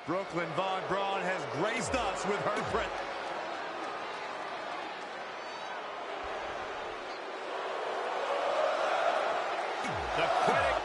Brooklyn Von Braun has graced us with her presence. The critic.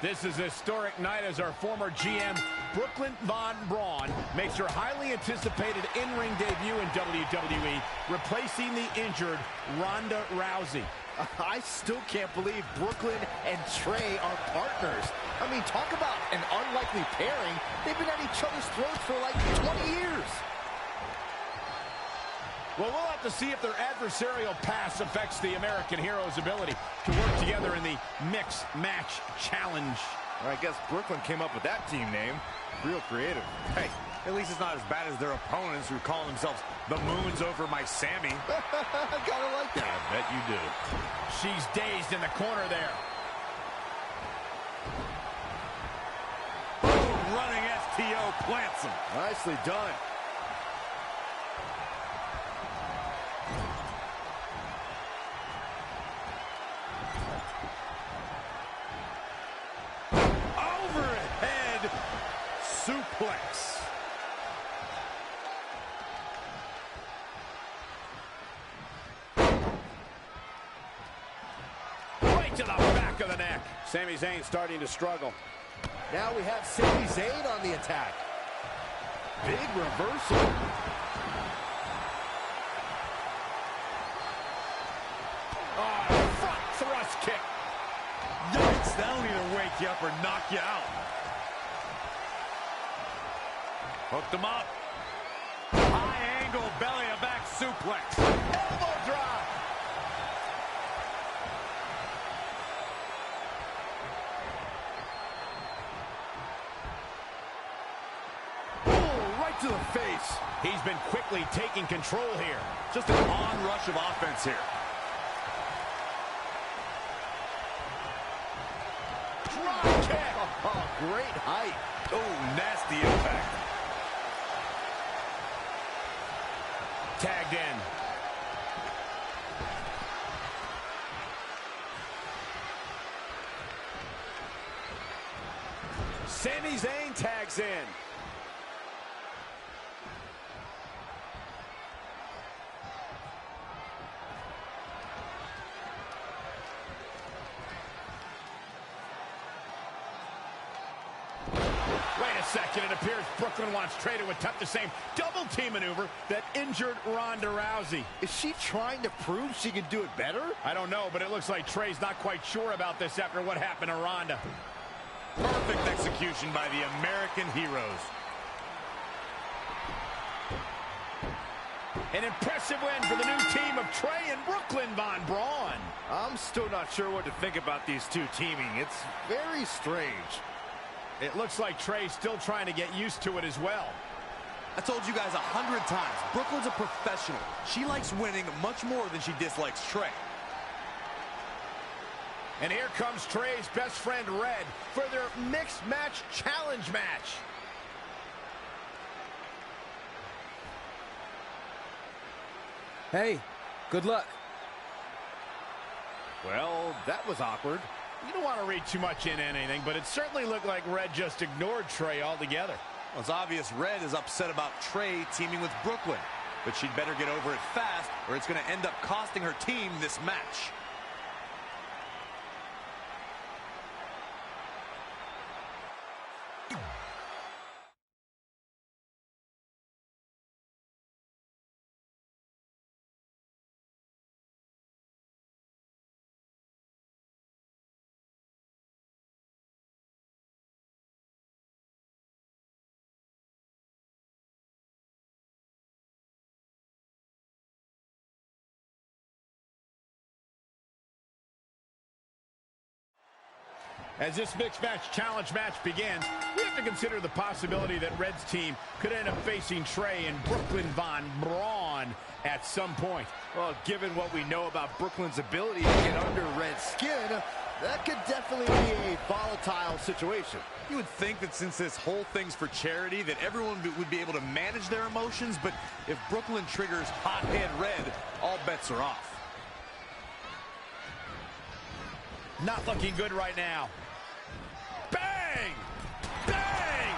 This is a historic night as our former GM, Brooklyn Von Braun, makes her highly anticipated in-ring debut in WWE, replacing the injured Ronda Rousey. I still can't believe Brooklyn and Trey are partners. I mean, talk about an unlikely pairing. They've been at each other's throats for like 20 years. Well, we'll have to see if their adversarial past affects the American Hero's ability to work together in the Mixed Match Challenge. I guess Brooklyn came up with that team name. Real creative. Hey, at least it's not as bad as their opponents who call themselves the Moons over my Sammy. Kinda like that. I bet you do. She's dazed in the corner there. Boom, running STO plants him. Nicely done. Overhead suplex. Right to the back of the neck. Sami Zayn starting to struggle. Now we have Sami Zayn on the attack. Big reversal. Oh, front thrust kick. Yikes, that'll either wake you up or knock you out. Hooked him up. High angle belly to back suplex. Elbow drop. Right to the face. He's been quickly taking control here. Just an onrush of offense here. Drop kick. Oh, great height. Oh, nasty impact. Tagged in. Sami Zayn tags in. Wait a second, it appears Brooklyn wants Trey to attempt the same double team maneuver that injured Ronda Rousey. Is she trying to prove she can do it better? I don't know, but it looks like Trey's not quite sure about this after what happened to Ronda. Perfect execution by the American Heroes. An impressive win for the new team of Trey and Brooklyn Von Braun. I'm still not sure what to think about these two teaming. It's very strange. It looks like Trey's still trying to get used to it as well. I told you guys 100 times, Brooklyn's a professional. She likes winning much more than she dislikes Trey. And here comes Trey's best friend, Red, for their Mixed Match Challenge match. Hey, good luck. Well, that was awkward. You don't want to read too much into anything, but it certainly looked like Red just ignored Trey altogether. Well, it's obvious Red is upset about Trey teaming with Brooklyn, but she'd better get over it fast or it's going to end up costing her team this match. As this Mixed Match Challenge match begins, we have to consider the possibility that Red's team could end up facing Trey and Brooklyn Von Braun at some point. Well, given what we know about Brooklyn's ability to get under Red's Skin, that could definitely be a volatile volatile situation. You would think that since this whole thing's for charity, that everyone would be able to manage their emotions, but if Brooklyn triggers hothead red, all bets are off. Not looking good right now. Bang! Bang!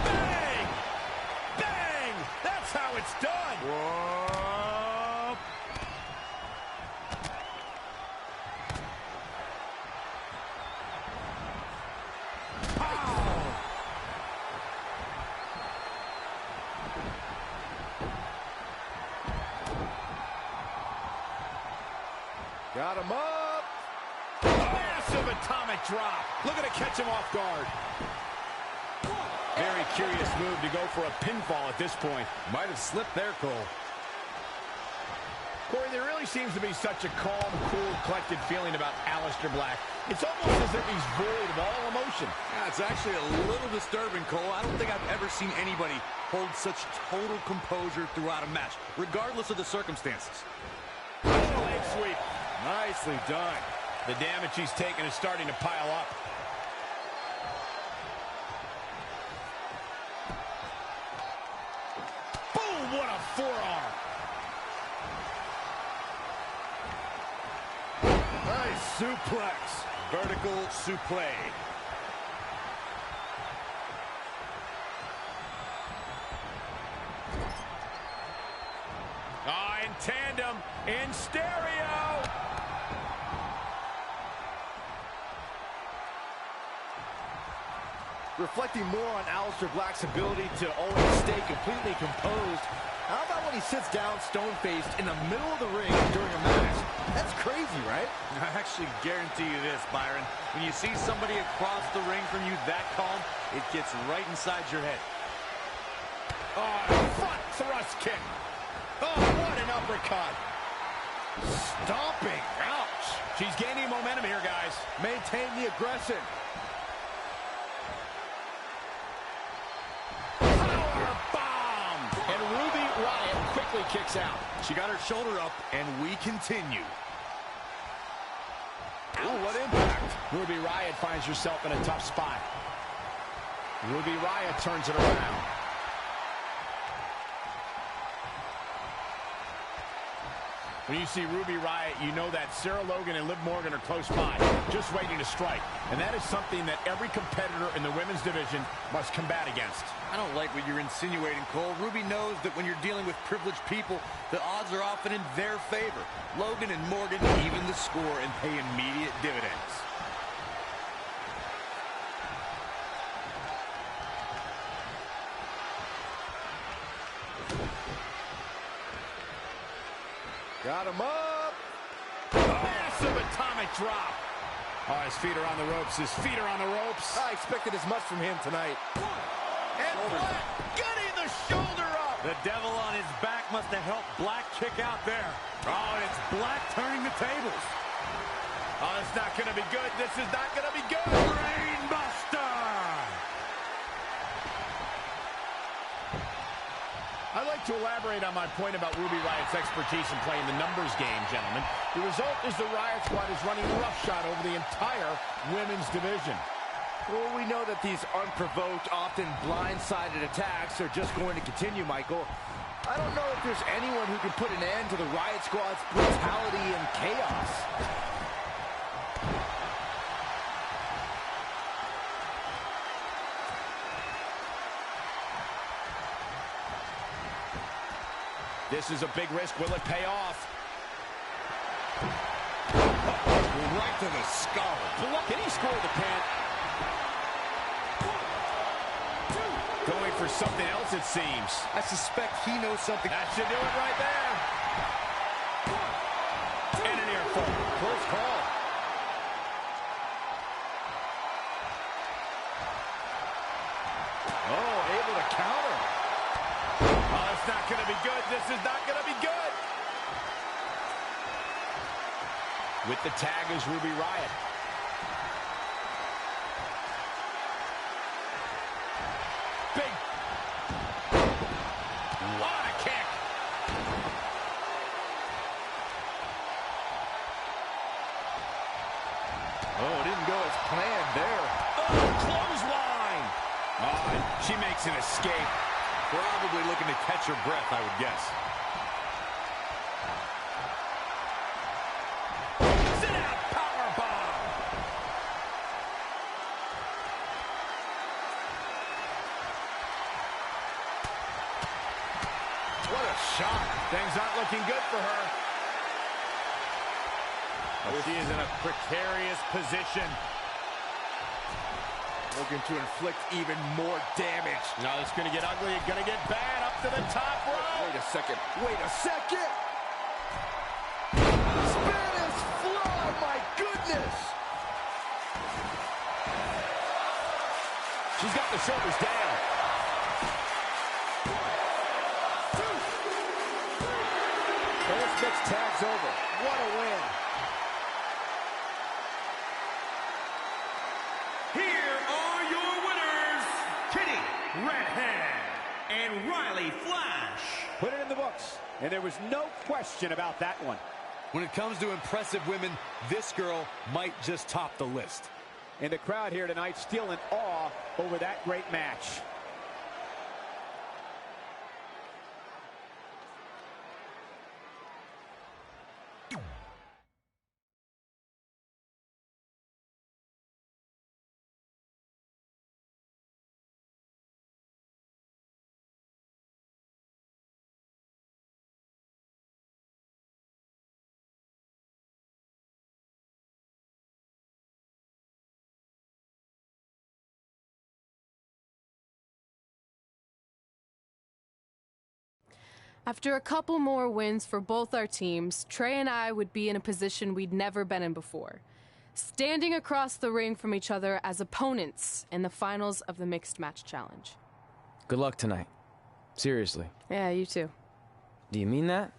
Bang! Bang! That's how it's done! Whoa! Pow! Got him up. Massive atomic drop. Looking to catch him off guard. Very curious move to go for a pinfall at this point. Might have slipped there, Cole. Corey, there really seems to be such a calm, cool, collected feeling about Aleister Black. It's almost as if he's void of all emotion. Yeah, it's actually a little disturbing, Cole. I don't think I've ever seen anybody hold such total composure throughout a match, regardless of the circumstances. Leg sweep. Nicely done. The damage he's taken is starting to pile up. Boom! What a forearm. Nice suplex. Vertical suplex. In tandem, in stereo. Reflecting more on Aleister Black's ability to always stay completely composed. How about when he sits down stone-faced in the middle of the ring during a match? That's crazy, right? I actually guarantee you this, Byron. When you see somebody across the ring from you that calm, it gets right inside your head. Front thrust kick. Oh, what an uppercut. Stomping. Ouch. She's gaining momentum here, guys. Maintain the aggression. Power bomb. And Ruby Riott quickly kicks out. She got her shoulder up, and we continue. Ooh, what impact. Ruby Riott finds herself in a tough spot. Ruby Riott turns it around. When you see Ruby Riott, you know that Sarah Logan and Liv Morgan are close by, just waiting to strike. And that is something that every competitor in the women's division must combat against. I don't like what you're insinuating, Cole. Ruby knows that when you're dealing with privileged people, the odds are often in their favor. Logan and Morgan even the score and pay immediate dividends. Got him up. Massive atomic drop. Oh, his feet are on the ropes. His feet are on the ropes. I expected as much from him tonight. And Black getting the shoulder up. The devil on his back must have helped Black kick out there. Oh, and it's Black turning the tables. Oh, it's not going to be good. This is not going to be good. Brainbuster! I'd like to elaborate on my point about Ruby Riott's expertise in playing the numbers game, gentlemen. The result is the Riott squad is running roughshod over the entire women's division. Well, we know that these unprovoked, often blindsided attacks are just going to continue, Michael. I don't know if there's anyone who can put an end to the Riott squad's brutality and chaos. This is a big risk. Will it pay off? Right to the skull. Can he score the pin? Going for something else, it seems. I suspect he knows something. That should do it right there. And an ear fall. Close call. Oh, able to counter. Oh, it's not going to be good. This is not going to be good. With the tag is Ruby Riott. Big. What a kick. Oh, it didn't go as planned there. Oh, and she makes an escape. Probably looking to catch her breath, I would guess. Sit out powerbomb. What a shot. Things aren't looking good for her. Oh, she is in a precarious position. Looking to inflict even more damage. Now it's going to get ugly. It's going to get bad up to the top rope. Wait a second. Wait a second. Spanish fly. My goodness. She's got the shoulders down. This mixed tag's over. What a win. Here are your winners, Kitty Redhead and Riley Flash. Put it in the books, and there was no question about that one. When it comes to impressive women, this girl might just top the list. And the crowd here tonight still in awe over that great match. After a couple more wins for both our teams, Trey and I would be in a position we'd never been in before. Standing across the ring from each other as opponents in the finals of the Mixed Match Challenge. Good luck tonight. Seriously. Yeah, you too. Do you mean that?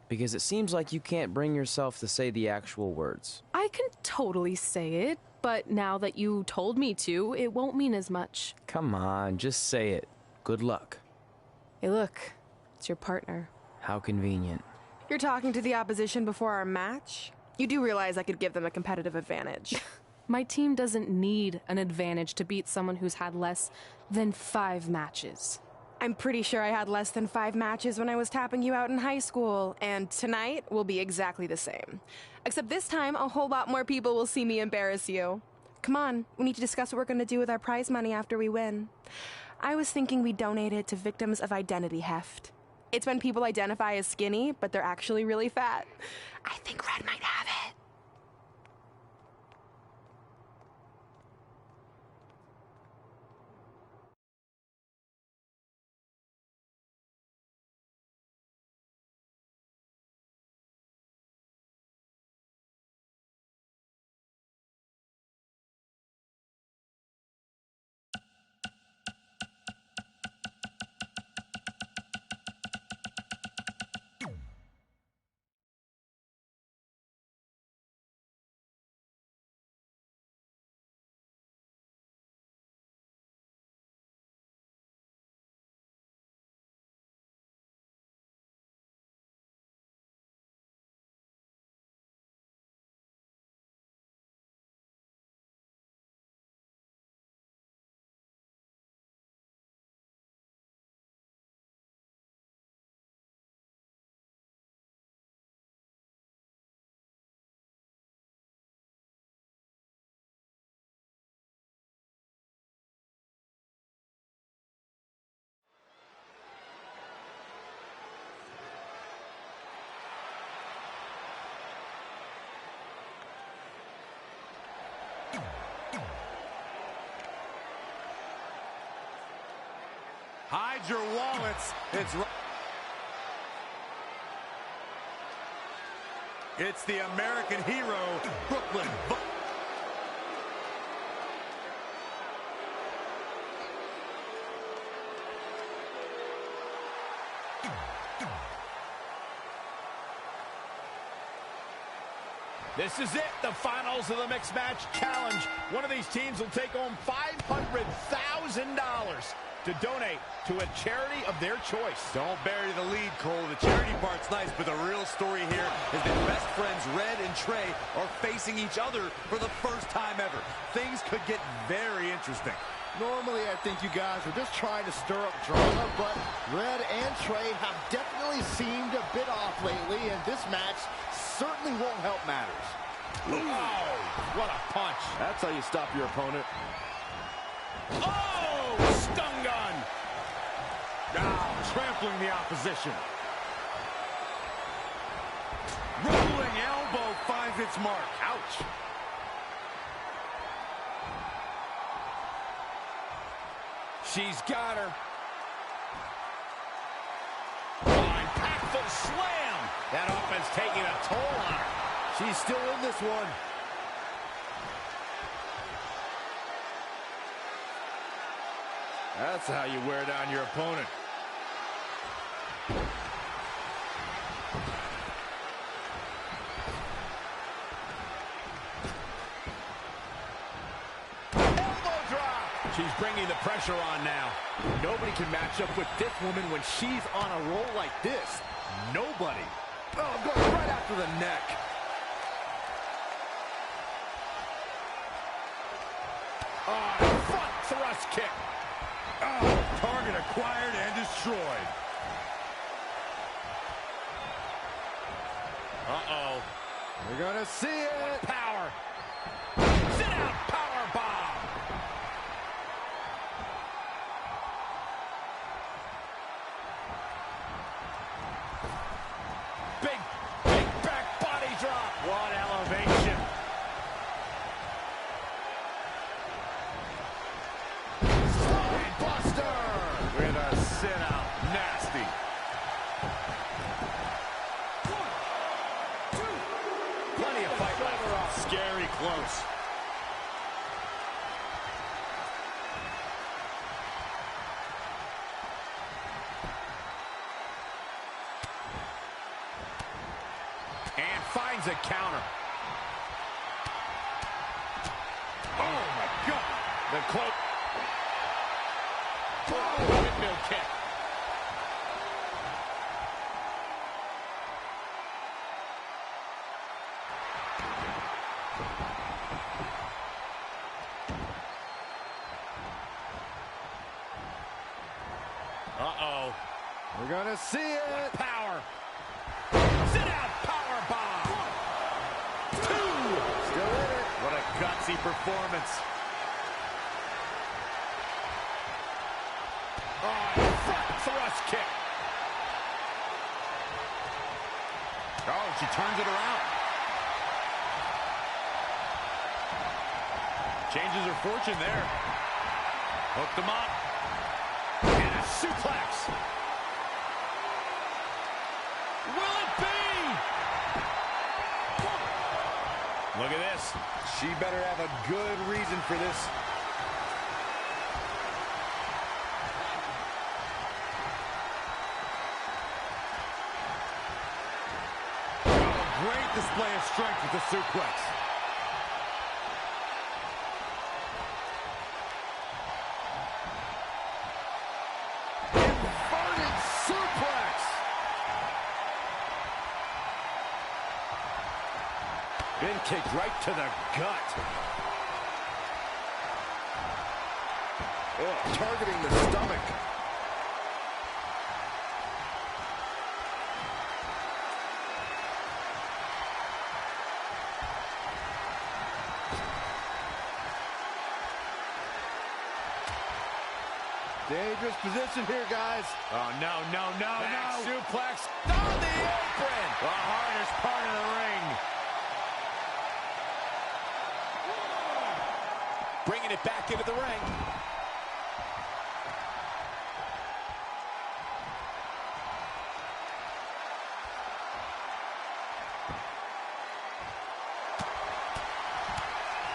Because it seems like you can't bring yourself to say the actual words. I can totally say it, but now that you told me to, it won't mean as much. Come on, just say it. Good luck. Hey, look. It's your partner. How convenient. You're talking to the opposition before our match? You do realize I could give them a competitive advantage. My team doesn't need an advantage to beat someone who's had less than 5 matches. I'm pretty sure I had less than 5 matches when I was tapping you out in high school, and tonight will be exactly the same. Except this time, a whole lot more people will see me embarrass you. Come on, we need to discuss what we're going to do with our prize money after we win. I was thinking we donate it to victims of identity heft. It's when people identify as skinny, but they're actually really fat. I think Red might have it. Hide your wallets. It's the American hero, Brooklyn. This is it, the finals of the Mixed Match Challenge. One of these teams will take home $500,000 to donate to a charity of their choice. Don't bury the lead, Cole. The charity part's nice, but the real story here is that best friends Red and Trey are facing each other for the first time ever. Things could get very interesting. Normally, I think you guys are just trying to stir up drama, but Red and Trey have definitely seemed a bit off lately, and this match certainly won't help matters. Oh, what a punch. That's how you stop your opponent. Oh, stun gun. Trampling the opposition. Rolling elbow finds its mark. Ouch. She's got her. Oh, impactful slam. That offense taking a toll on her. She's still in this one. That's how you wear down your opponent. She's bringing the pressure on now. Nobody can match up with this woman when she's on a roll like this. Nobody. Oh, going right after the neck. Oh, front thrust kick. Oh, target acquired and destroyed. Uh-oh. We're gonna see it. Power. Sit out power bomb. Big back body drop. What elevation. Spine buster with a sit out. Nasty. 1, 2. Plenty of fight left. Scary close. And finds a counter. Oh my God. The cloak. Oh, windmill kick. Uh-oh. We're gonna see it. Power. Sit out power bomb. 2. Still in it. What a gutsy performance. Oh, front thrust kick. Oh, she turns it around. Changes her fortune there. Hooked them up. And a suplex. Will it be? Look at this. She better have a good reason for this. Oh, great display of strength with the suplex. Inverted suplex. Been kicked right to the gut. Oh, targeting the stomach. Dangerous position here, guys. Oh, no, no, no, Back no. suplex on the apron. The hardest part of the ring. Bringing it back into the ring.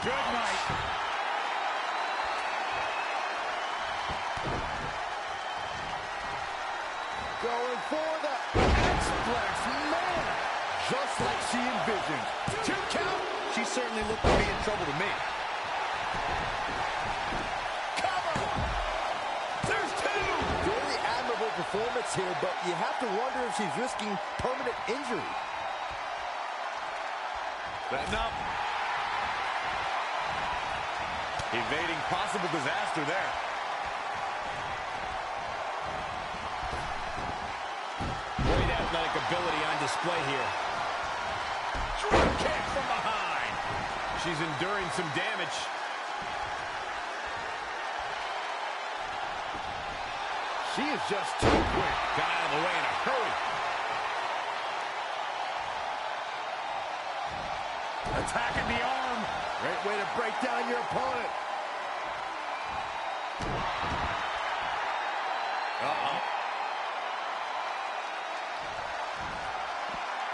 Good night. Going for the X-Flex, man! Just like she envisioned. 2 count. She certainly looked to be in trouble to me. Cover. There's 2. Very admirable performance here, but you have to wonder if she's risking permanent injury. Setting up. Evading possible disaster there. Great athletic ability on display here. Drop kick from behind. She's enduring some damage. She is just too quick. Got out of the way in a hurry. Attacking the arm. Great way to break down your opponent. Uh-oh.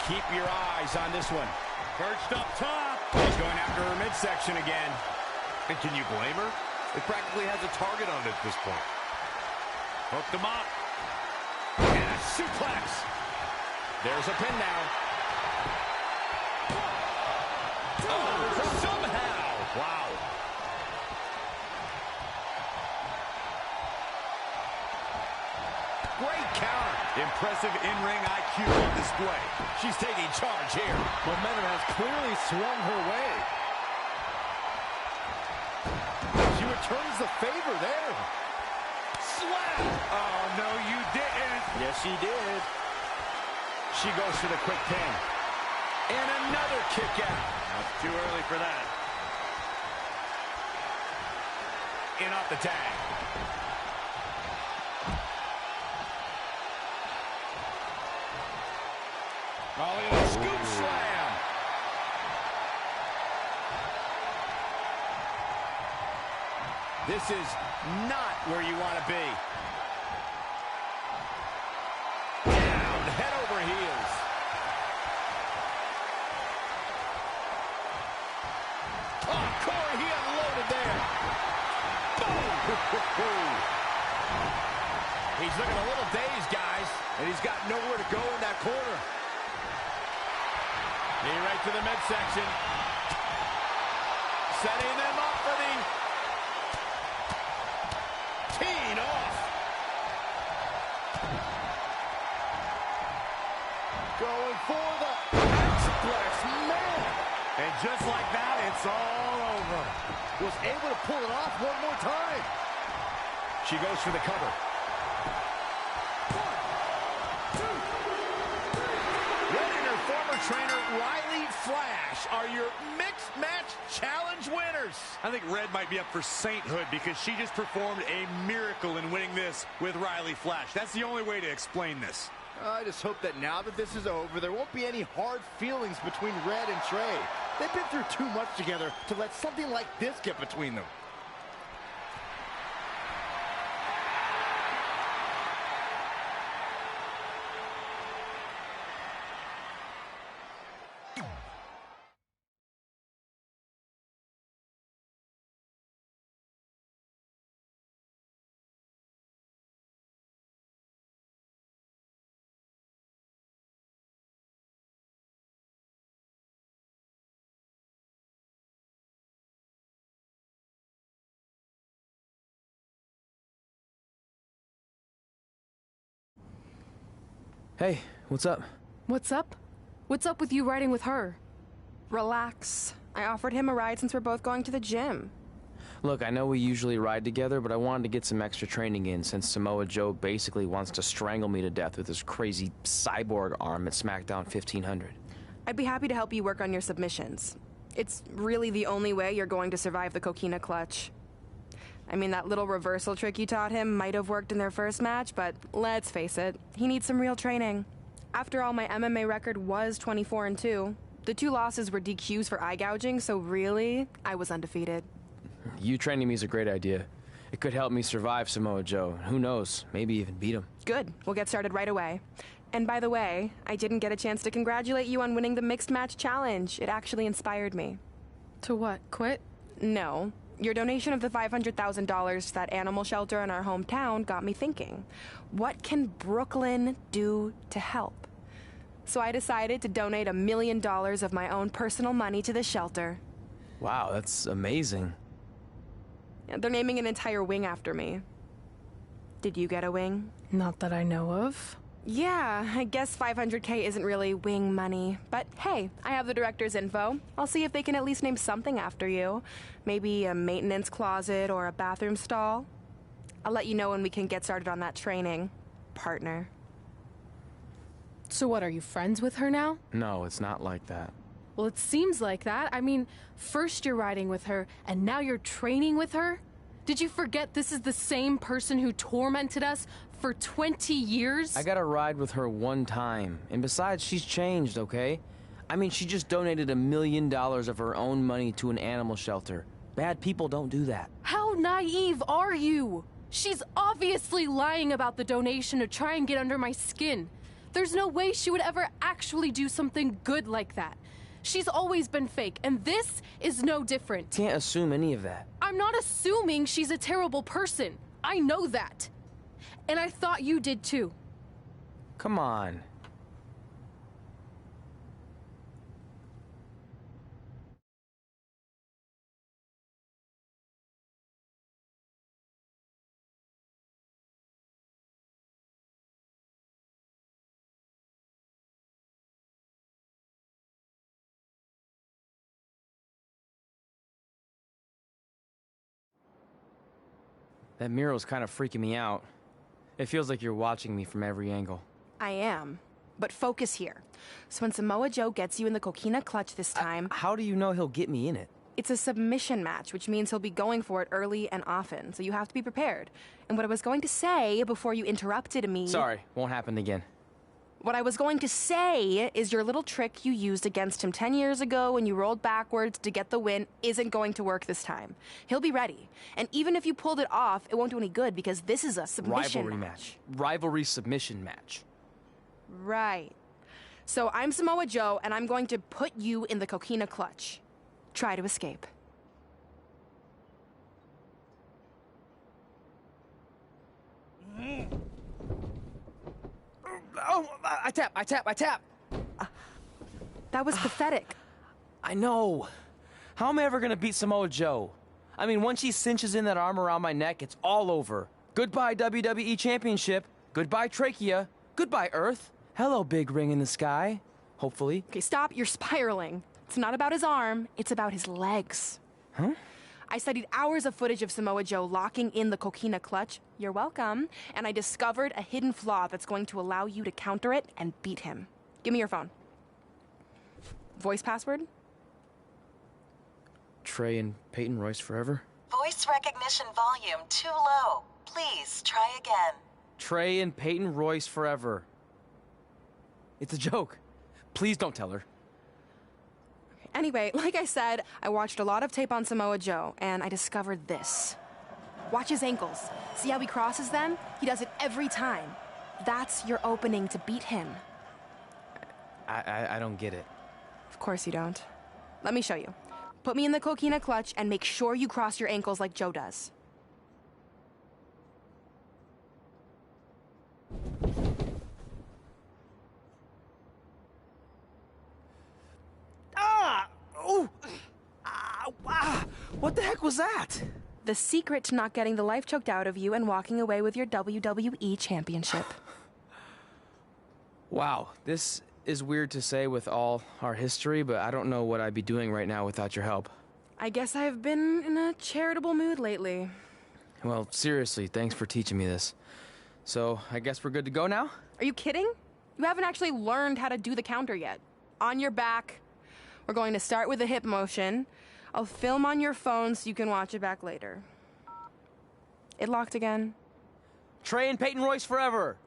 Keep your eyes on this one. Perched up top. She's going after her midsection again. And can you blame her? It practically has a target on it at this point. Hooked him up. And a suplex. There's a pin now. Oh, somehow. Wow. Great counter. Impressive in-ring IQ on display. She's taking charge here. Momentum has clearly swung her way. She returns the favor there. Slap. Oh, no, you didn't. Yes, she did. She goes for the quick pin. And another kick out. That's too early for that. In off the tag. Oh, look at the scoop slam. This is not where you want to be. Down, head over heels. Oh, Corey, he unloaded there. Boom. He's looking a little dazed, guys. And he's got nowhere to go in that corner. Knee right to the midsection. Setting them up for the teeing off. Going for the suplex, man. And just like that, it's all over. Was able to pull it off one more time. She goes for the cover. Former trainer Riley Flash are your mixed match challenge winners. I think Red might be up for sainthood because she just performed a miracle in winning this with Riley Flash. That's the only way to explain this. I just hope that now that this is over, there won't be any hard feelings between Red and Trey. They've been through too much together to let something like this get between them. Hey, what's up? What's up? What's up with you riding with her? Relax. I offered him a ride since we're both going to the gym. Look, I know we usually ride together, but I wanted to get some extra training in since Samoa Joe basically wants to strangle me to death with his crazy cyborg arm at SmackDown 1500. I'd be happy to help you work on your submissions. It's really the only way you're going to survive the coquina clutch. I mean, that little reversal trick you taught him might have worked in their first match, but let's face it, he needs some real training. After all, my MMA record was 24-2. The 2 losses were DQs for eye gouging, so really, I was undefeated. You training me is a great idea. It could help me survive Samoa Joe. Who knows, maybe even beat him. Good. We'll get started right away. And by the way, I didn't get a chance to congratulate you on winning the Mixed Match Challenge. It actually inspired me. To what? Quit? No. Your donation of the $500,000 to that animal shelter in our hometown got me thinking. What can Brooklyn do to help? So I decided to donate $1 million of my own personal money to the shelter. Wow, that's amazing. They're naming an entire wing after me. Did you get a wing? Not that I know of. Yeah, I guess 500K isn't really wing money. But hey, I have the director's info. I'll see if they can at least name something after you. Maybe a maintenance closet or a bathroom stall. I'll let you know when we can get started on that training, partner. So what, are you friends with her now? No, it's not like that. Well, it seems like that. I mean, first you're riding with her, and now you're training with her? Did you forget this is the same person who tormented us for 20 years? I got to ride with her one time. And besides, she's changed, okay? I mean, she just donated $1 million of her own money to an animal shelter. Bad people don't do that. How naive are you? She's obviously lying about the donation to try and get under my skin. There's no way she would ever actually do something good like that. She's always been fake, and this is no different. Can't assume any of that. I'm not assuming she's a terrible person. I know that. And I thought you did too. Come on. That mural's kind of freaking me out. It feels like you're watching me from every angle. I am. But focus here. So when Samoa Joe gets you in the coquina clutch this time... How do you know he'll get me in it? It's a submission match, which means he'll be going for it early and often, so you have to be prepared. And what I was going to say before you interrupted me... Sorry, won't happen again. What I was going to say is your little trick you used against him 10 years ago when you rolled backwards to get the win isn't going to work this time. He'll be ready. And even if you pulled it off, it won't do any good because this is a submission match. Rivalry submission match. Right. So I'm Samoa Joe, and I'm going to put you in the coquina clutch. Try to escape. Oh, I tap. That was pathetic. I know. How am I ever gonna beat Samoa Joe? I mean, once she cinches in that arm around my neck, it's all over. Goodbye, WWE Championship. Goodbye, Trachea. Goodbye, Earth. Hello, big ring in the sky. Hopefully. Okay, stop. You're spiraling. It's not about his arm. It's about his legs. Huh? I studied hours of footage of Samoa Joe locking in the coquina clutch. You're welcome. And I discovered a hidden flaw that's going to allow you to counter it and beat him. Give me your phone. Voice password? Trey and Peyton Royce forever? Voice recognition volume too low. Please try again. Trey and Peyton Royce forever. It's a joke. Please don't tell her. Anyway, like I said, I watched a lot of tape on Samoa Joe, and I discovered this. Watch his ankles. See how he crosses them? He does it every time. That's your opening to beat him. I don't get it. Of course you don't. Let me show you. Put me in the coquina clutch and make sure you cross your ankles like Joe does. What the heck was that? The secret to not getting the life choked out of you and walking away with your WWE Championship. Wow, this is weird to say with all our history, but I don't know what I'd be doing right now without your help. I guess I've been in a charitable mood lately. Well, seriously, thanks for teaching me this. So, I guess we're good to go now? Are you kidding? You haven't actually learned how to do the counter yet. On your back. We're going to start with a hip motion. I'll film on your phone so you can watch it back later. It locked again. Trey and Peyton Royce forever!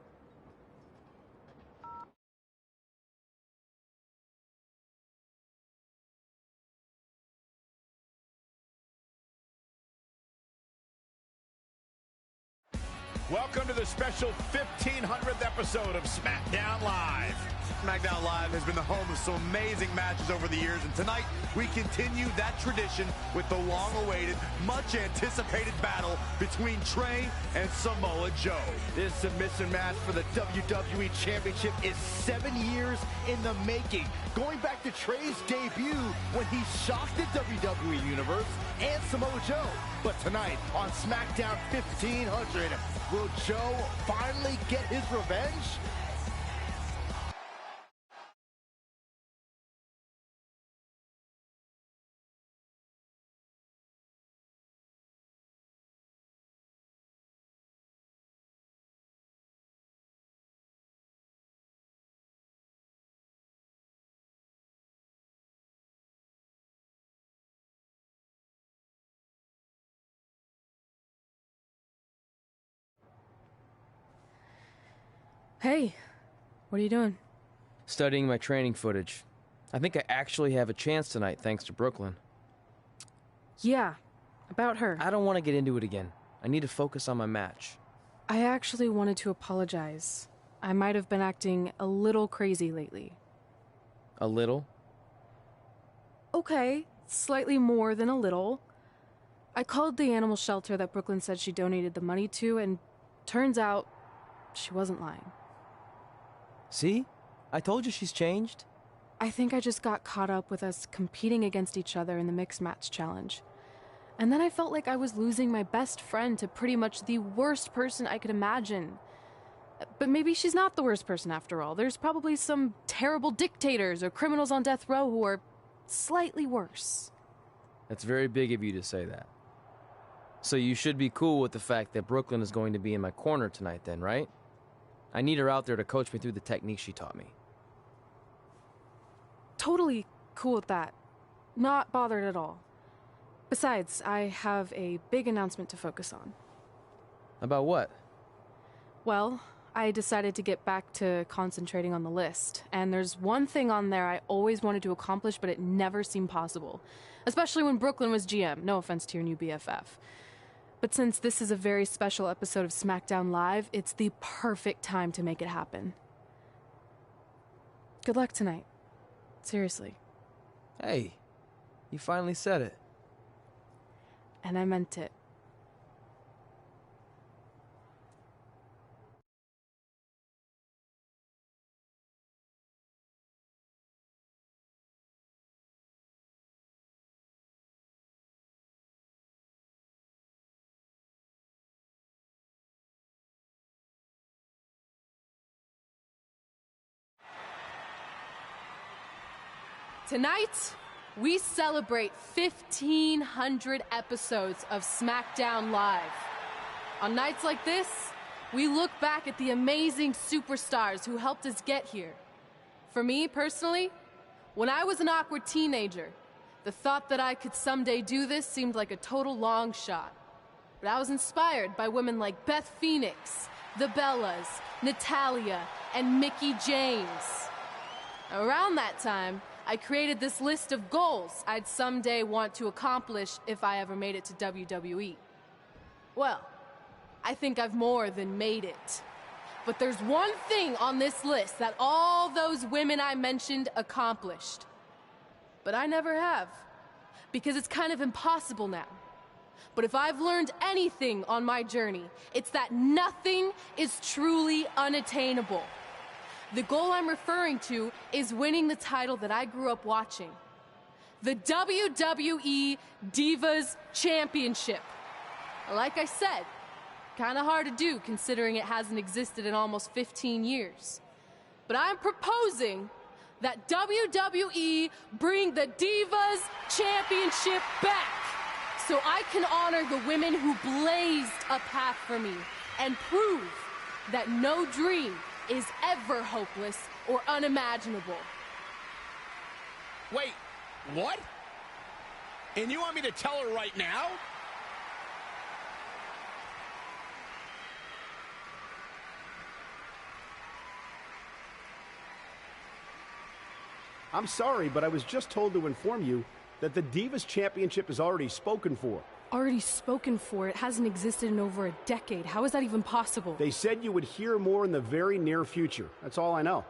Welcome to the special 1500th episode of SmackDown Live. SmackDown Live has been the home of some amazing matches over the years, and tonight we continue that tradition with the long-awaited, much-anticipated battle between Trey and Samoa Joe. This submission match for the WWE Championship is 7 years in the making, going back to Trey's debut when he shocked the WWE Universe and Samoa Joe. But tonight on SmackDown 1500, will Joe finally get his revenge? Hey, what are you doing? Studying my training footage. I think I actually have a chance tonight thanks to Brooklyn. Yeah, about her. I don't want to get into it again. I need to focus on my match. I actually wanted to apologize. I might have been acting a little crazy lately. A little? Okay, slightly more than a little. I called the animal shelter that Brooklyn said she donated the money to, and turns out she wasn't lying. See? I told you she's changed. I think I just got caught up with us competing against each other in the mixed match challenge. And then I felt like I was losing my best friend to pretty much the worst person I could imagine. But maybe she's not the worst person after all. There's probably some terrible dictators or criminals on death row who are slightly worse. That's very big of you to say that. So you should be cool with the fact that Brooklyn is going to be in my corner tonight then, right? I need her out there to coach me through the technique she taught me. Totally cool with that. Not bothered at all. Besides, I have a big announcement to focus on. About what? Well, I decided to get back to concentrating on the list, and there's one thing on there I always wanted to accomplish, but it never seemed possible. Especially when Brooklyn was GM, no offense to your new BFF. But since this is a very special episode of SmackDown Live, it's the perfect time to make it happen. Good luck tonight. Seriously. Hey, you finally said it. And I meant it. Tonight, we celebrate 1,500 episodes of SmackDown Live. On nights like this, we look back at the amazing superstars who helped us get here. For me, personally, when I was an awkward teenager, the thought that I could someday do this seemed like a total long shot. But I was inspired by women like Beth Phoenix, the Bellas, Natalia, and Mickie James. Around that time, I created this list of goals I'd someday want to accomplish if I ever made it to WWE. Well, I think I've more than made it. But there's one thing on this list that all those women I mentioned accomplished. But I never have, because it's kind of impossible now. But if I've learned anything on my journey, it's that nothing is truly unattainable. The goal I'm referring to is winning the title that I grew up watching. The WWE Divas Championship. Like I said, kind of hard to do considering it hasn't existed in almost 15 years. But I'm proposing that WWE bring the Divas Championship back so I can honor the women who blazed a path for me and prove that no dream is ever hopeless or unimaginable. Wait, what? And you want me to tell her right now? I'm sorry, but I was just told to inform you that the Divas Championship is already spoken for. Already spoken for? It hasn't existed in over a decade. How is that even possible? They said you would hear more in the very near future. That's all I know.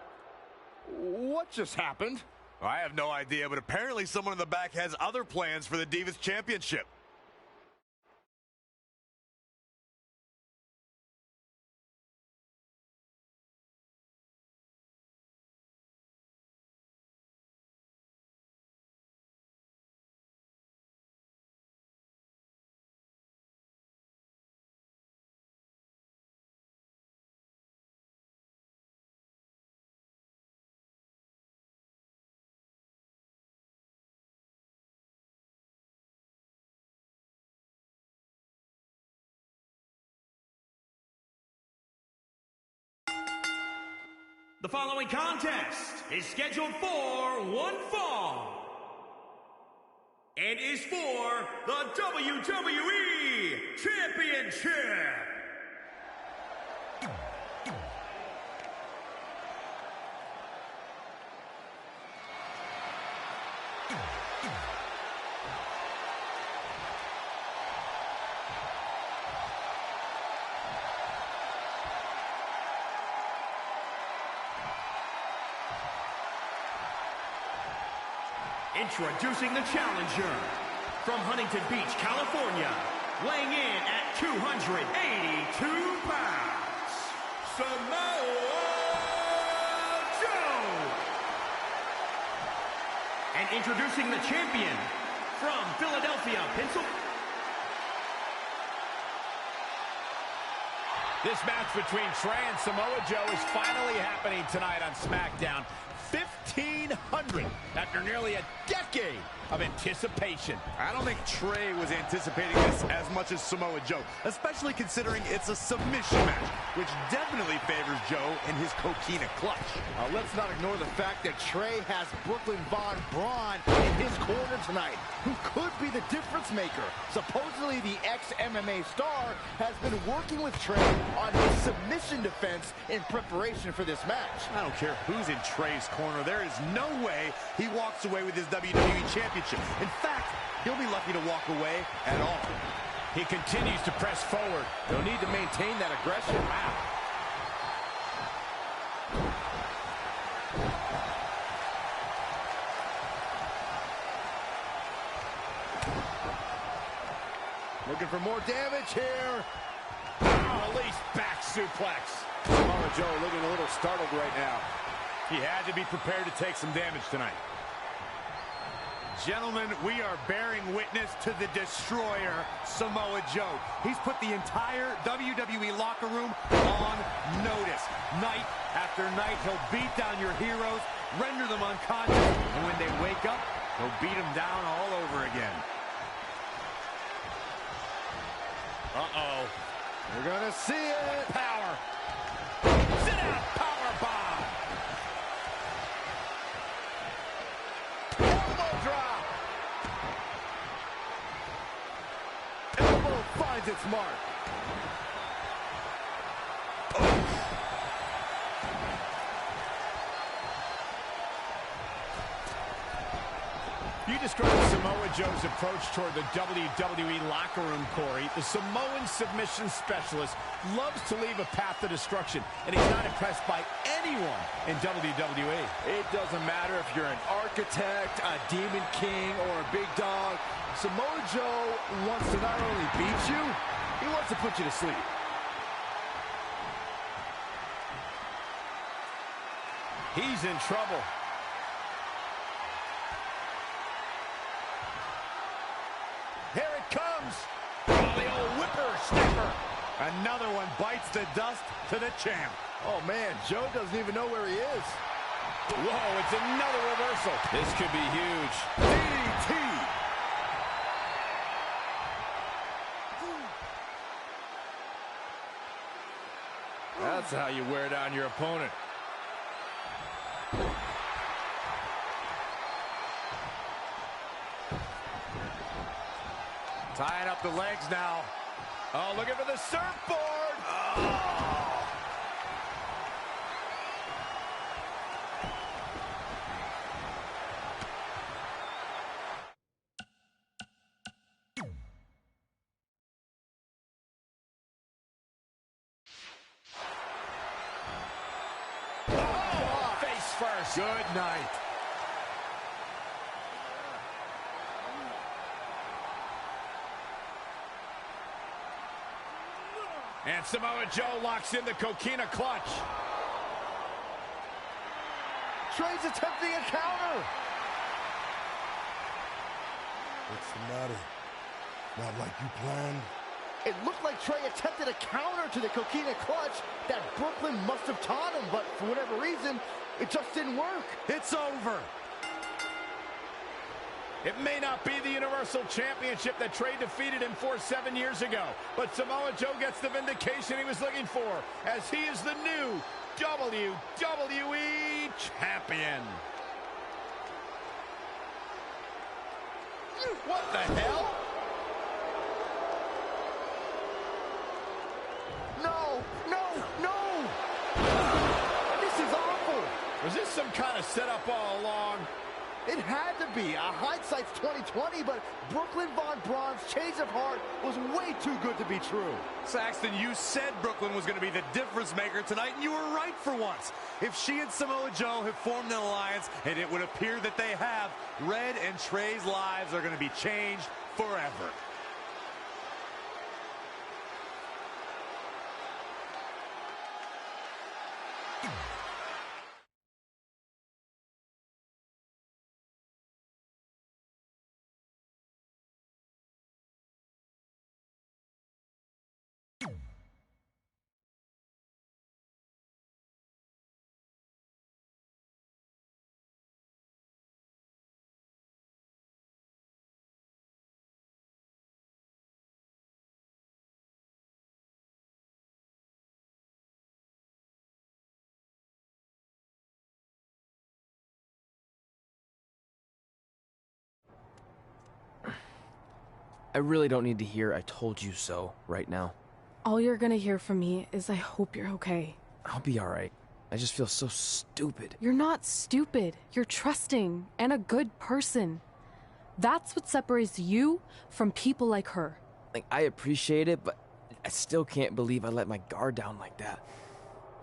What just happened? I have no idea, but apparently someone in the back has other plans for the Divas Championship. The following contest is scheduled for one fall and is for the WWE Championship. Introducing the challenger from Huntington Beach, California, weighing in at 282 pounds, Samoa Joe. And introducing the champion from Philadelphia, Pennsylvania. This match between Trey and Samoa Joe is finally happening tonight on SmackDown. 1,500 after nearly a decade of anticipation. I don't think Trey was anticipating this as much as Samoa Joe, especially considering it's a submission match, which definitely favors Joe in his coquina clutch. Let's not ignore the fact that Trey has Brooklyn Von Braun in his corner tonight, who could be the difference maker. Supposedly, the ex-MMA star has been working with Trey on his submission defense in preparation for this match. I don't care who's in Trey's corner. There is no way he walks away with his WWE Championship. In fact, he'll be lucky to walk away at all. He continues to press forward. They'll need to maintain that aggression. Wow. Looking for more damage here. Release back suplex. Samoa Joe looking a little startled right now. He had to be prepared to take some damage tonight. Gentlemen, we are bearing witness to the destroyer, Samoa Joe. He's put the entire WWE locker room on notice. Night after night, he'll beat down your heroes, render them unconscious, and when they wake up, he'll beat them down all over again. Uh-oh. We're gonna see it. Power. Sit out. Power bomb. Elbow drop. Elbow finds its mark. You described Samoa Joe's approach toward the WWE locker room, Corey. The Samoan submission specialist loves to leave a path to destruction, and he's not impressed by anyone in WWE. It doesn't matter if you're an architect, a demon king, or a big dog. Samoa Joe wants to not only beat you, he wants to put you to sleep. He's in trouble. Here it comes. Oh, the old whipper-snapper. Another one bites the dust to the champ. Oh, man, Joe doesn't even know where he is. Whoa, it's another reversal. This could be huge. DDT. That's how you wear down your opponent. Tying up the legs now. Oh, looking for the surfboard. Oh. Oh, face first. Good night. And Samoa Joe locks in the coquina clutch. Trey's attempting a counter. What's the matter? Not like you planned? It looked like Trey attempted a counter to the coquina clutch that Brooklyn must have taught him, but for whatever reason, it just didn't work. It's over. It may not be the Universal Championship that Trey defeated him for 7 years ago, but Samoa Joe gets the vindication he was looking for, as he is the new WWE Champion. What the hell? No, no, no! This is awful! Was this some kind of setup all along? It had to be. Hindsight's 20/20, but Brooklyn Von Braun's change of heart was way too good to be true. Saxton, you said Brooklyn was going to be the difference maker tonight, and you were right for once. If she and Samoa Joe have formed an alliance, and it would appear that they have, Red and Trey's lives are going to be changed forever. I really don't need to hear "I told you so" right now. All you're gonna hear from me is I hope you're okay. I'll be alright. I just feel so stupid. You're not stupid. You're trusting and a good person. That's what separates you from people like her. Like, I appreciate it, but I still can't believe I let my guard down like that.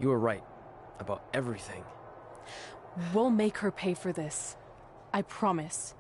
You were right about everything. We'll make her pay for this. I promise.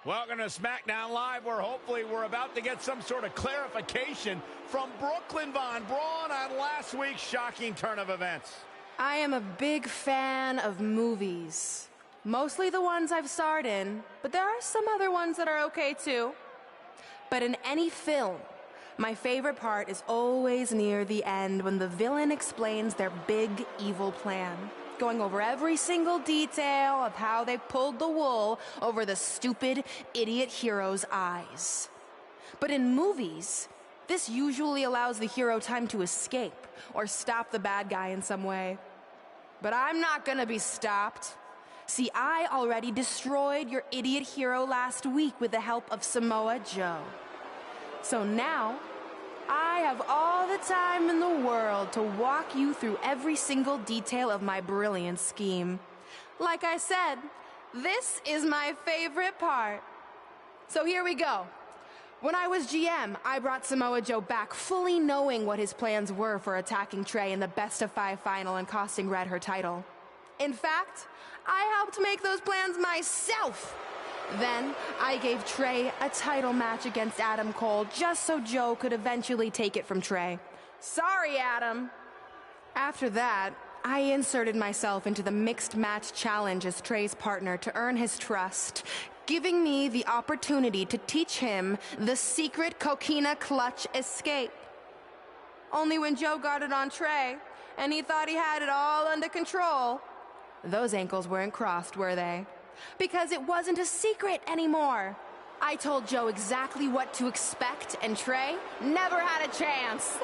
Welcome to SmackDown Live, where hopefully we're about to get some sort of clarification from Brooklyn Von Braun on last week's shocking turn of events. I am a big fan of movies. Mostly the ones I've starred in, but there are some other ones that are okay too. But in any film, my favorite part is always near the end when the villain explains their big evil plan, going over every single detail of how they pulled the wool over the stupid idiot hero's eyes. But in movies, this usually allows the hero time to escape or stop the bad guy in some way. But I'm not gonna be stopped. See, I already destroyed your idiot hero last week with the help of Samoa Joe. So now, I have all the time in the world to walk you through every single detail of my brilliant scheme. Like I said, this is my favorite part. So here we go. When I was GM, I brought Samoa Joe back fully knowing what his plans were for attacking Trey in the best-of-5 final and costing Red her title. In fact, I helped make those plans myself. Then, I gave Trey a title match against Adam Cole just so Joe could eventually take it from Trey. Sorry, Adam. After that, I inserted myself into the mixed match challenge as Trey's partner to earn his trust, giving me the opportunity to teach him the secret coquina clutch escape. Only when Joe got it on Trey, and he thought he had it all under control, those ankles weren't crossed, were they? because it wasn't a secret anymore. I told Joe exactly what to expect, and Trey never had a chance.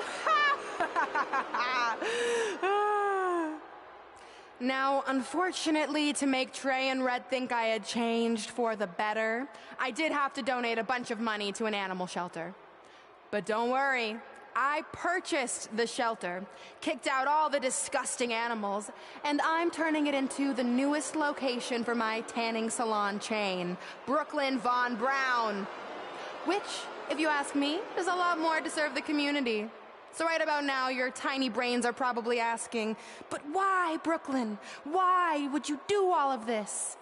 Now, unfortunately, to make Trey and Red think I had changed for the better, I did have to donate a bunch of money to an animal shelter. But don't worry, I purchased the shelter, kicked out all the disgusting animals, and I'm turning it into the newest location for my tanning salon chain, Brooklyn Von Brown. Which, if you ask me, is a lot more to serve the community. So right about now, your tiny brains are probably asking, but why, Brooklyn? Why would you do all of this?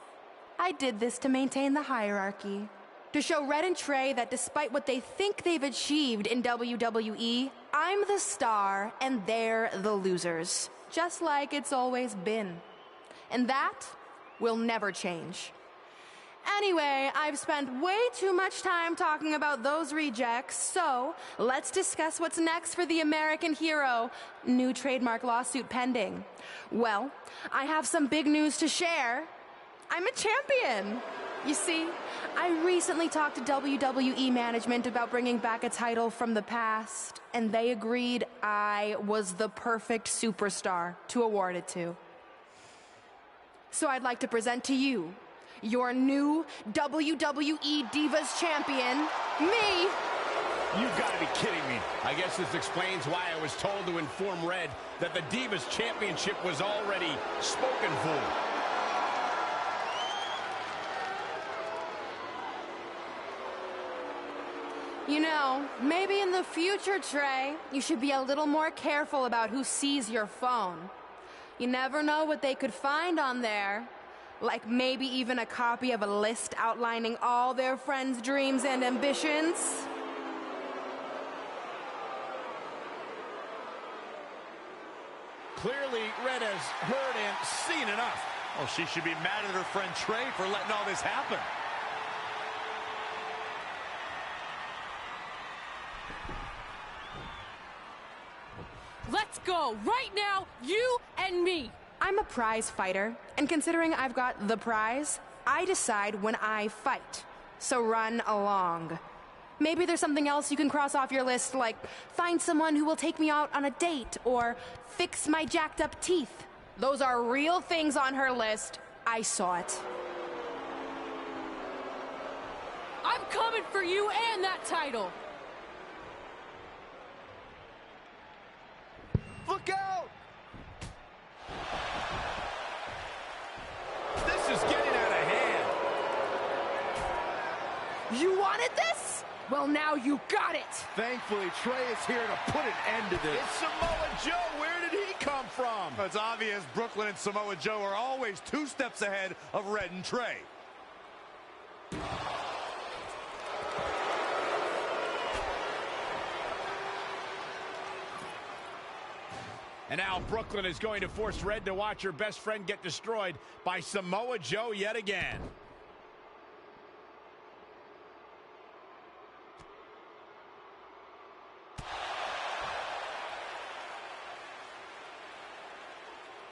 I did this to maintain the hierarchy. To show Red and Trey that despite what they think they've achieved in WWE, I'm the star and they're the losers. Just like it's always been. And that will never change. Anyway, I've spent way too much time talking about those rejects, so let's discuss what's next for the American hero. New trademark lawsuit pending. Well, I have some big news to share. I'm a champion. You see, I recently talked to WWE management about bringing back a title from the past, and they agreed I was the perfect superstar to award it to. So I'd like to present to you your new WWE Divas champion, me. You've got to be kidding me. I guess this explains why I was told to inform Red that the Divas Championship was already spoken for. You know, maybe in the future, Trey, you should be a little more careful about who sees your phone. You never know what they could find on there. Like maybe even a copy of a list outlining all their friends' dreams and ambitions. Clearly, Red has heard and seen enough. Oh, she should be mad at her friend Trey for letting all this happen. Let's go, right now, you and me. I'm a prize fighter, and considering I've got the prize, I decide when I fight. So run along. Maybe there's something else you can cross off your list, like find someone who will take me out on a date, or fix my jacked up teeth. Those are real things on her list. I saw it. I'm coming for you and that title. Look out! This is getting out of hand. You wanted this? Well, now you got it. Thankfully, Trey is here to put an end to this. It's Samoa Joe. Where did he come from? It's obvious Brooklyn and Samoa Joe are always 2 steps ahead of Red and Trey. And now Brooklyn is going to force Red to watch her best friend get destroyed by Samoa Joe yet again.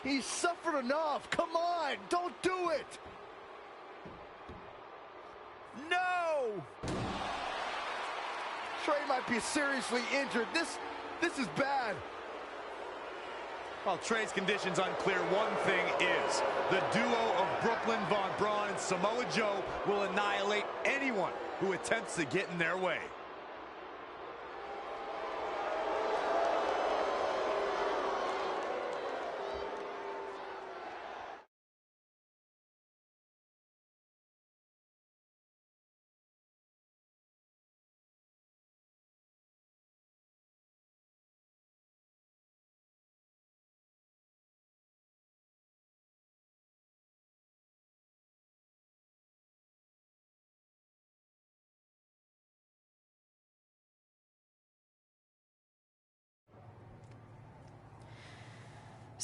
He's suffered enough. Come on, don't do it. No! Trey might be seriously injured. This is bad. While Trey's condition's unclear, one thing is, the duo of Brooklyn Von Braun and Samoa Joe will annihilate anyone who attempts to get in their way.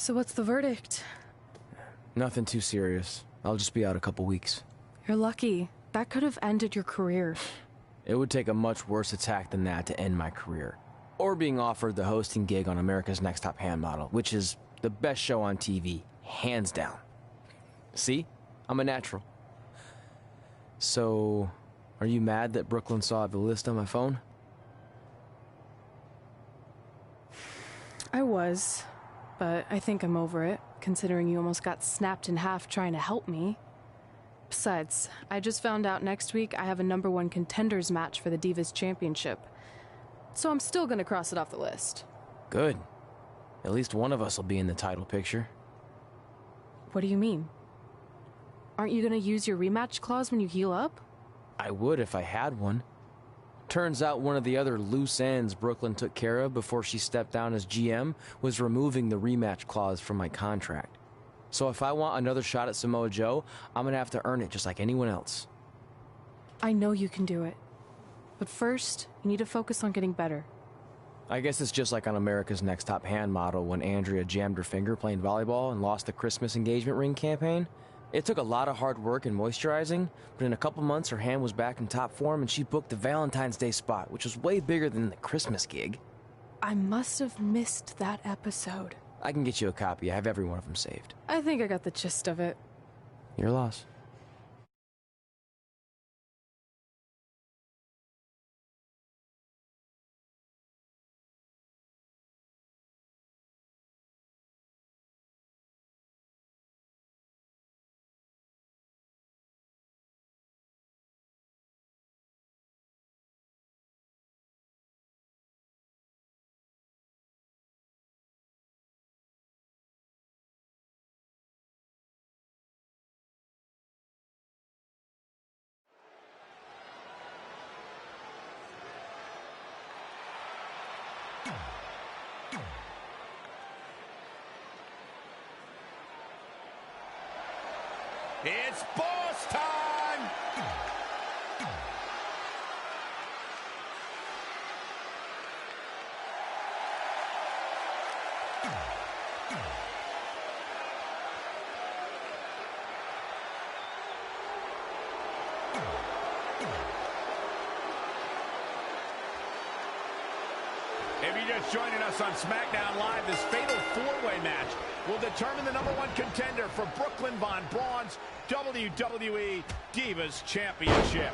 So what's the verdict? Nothing too serious. I'll just be out a couple weeks. You're lucky. That could have ended your career. It would take a much worse attack than that to end my career. Or being offered the hosting gig on America's Next Top Hand Model, which is the best show on TV, hands down. See? I'm a natural. So, are you mad that Brooklyn saw the list on my phone? I was, but I think I'm over it, considering you almost got snapped in half trying to help me. Besides, I just found out next week I have a #1 contenders match for the Divas Championship. So I'm still gonna cross it off the list. Good. At least one of us will be in the title picture. What do you mean? Aren't you gonna use your rematch clause when you heal up? I would if I had one. Turns out one of the other loose ends Brooklyn took care of before she stepped down as GM was removing the rematch clause from my contract. So if I want another shot at Samoa Joe, I'm gonna have to earn it just like anyone else. I know you can do it. But first, you need to focus on getting better. I guess it's just like on America's Next Top Hand model when Andrea jammed her finger playing volleyball and lost the Christmas engagement ring campaign. It took a lot of hard work and moisturizing, but in a couple months her hand was back in top form and she booked the Valentine's Day spot, which was way bigger than the Christmas gig. I must have missed that episode. I can get you a copy. I have every one of them saved. I think I got the gist of it. Your loss. It's boss time! If you're just joining us on SmackDown Live, this fatal four-way match will determine the #1 contender for Brooklyn Von Braun's WWE Divas Championship.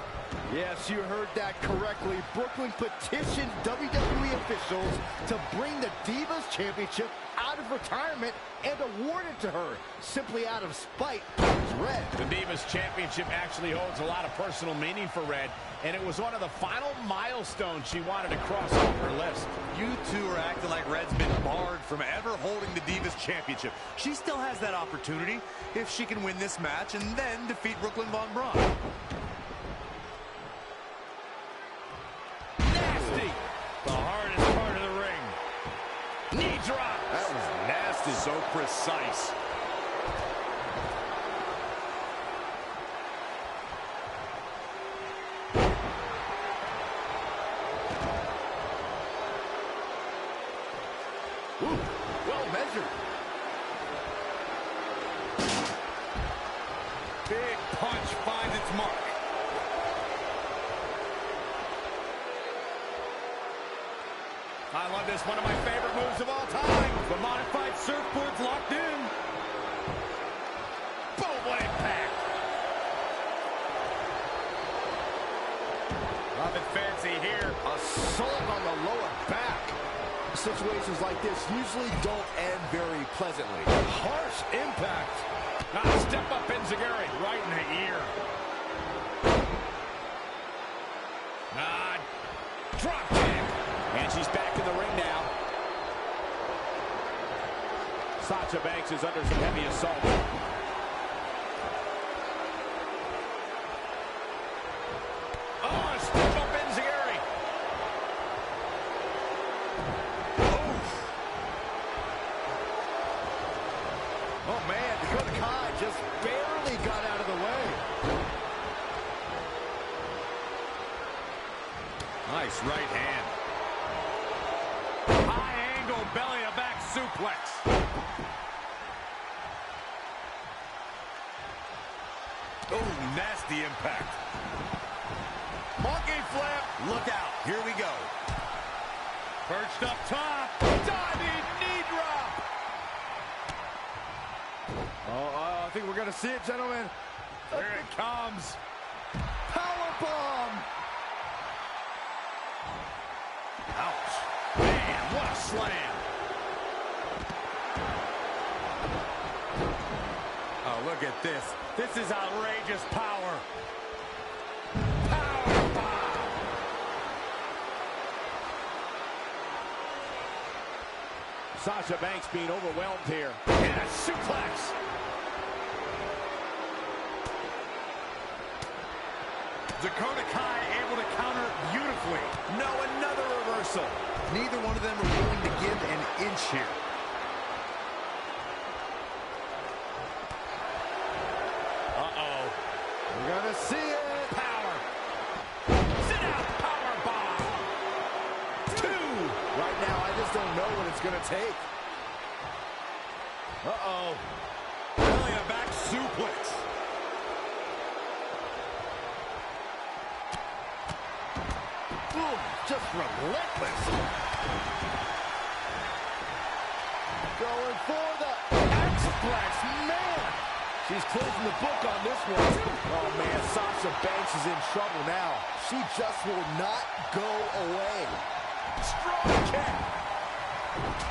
Yes, you heard that correctly. Brooklyn petitioned WWE officials to bring the Divas Championship out of retirement and award it to her, simply out of spite towards Red. The Divas Championship actually holds a lot of personal meaning for Red, and it was one of the final milestones she wanted to cross off her list. You two are acting like Red's been barred from ever holding the Divas Championship. She still has that opportunity if she can win this match and then defeat Brooklyn Von Braun. Nasty! The hardest part of the ring. Knee drop. That was nasty. So precise. Ooh, well measured. Big punch finds its mark. I love this, one of my favorite moves of all time. The modified surfboard's locked in. Boom, what impact. Nothing fancy here. Assault on the lower back. Situations like this usually don't end very pleasantly. Harsh impact. Step up Enziguri right in the ear. Drop kick. And she's back in the ring now. Sasha Banks is under some heavy assault. Oh, step up Enziguri. Oh, man, Dakota Kai just barely got out of the way. Nice right hand. High angle belly-to-back suplex. Oh, nasty impact. Monkey flip. Look out. Here we go. Perched up top. Diving knee drop. Oh, I think we're going to see it, gentlemen. Here it comes. Powerbomb! Ouch. Man, what a slam. Oh, look at this. This is outrageous power. Sasha Banks being overwhelmed here. And a suplex. Dakota Kai able to counter beautifully. No, another reversal. Neither one of them are willing to give an inch here. Uh-oh. We're gonna see it. Power. Sit out. Power bomb. 2. Right now, I just don't know what it's gonna take. Uh-oh. Belly to back suplex. Boom, just relentless. Going for the X-Flex, man. She's closing the book on this one. Oh, man, Sasha Banks is in trouble now. She just will not go away. Strong kick.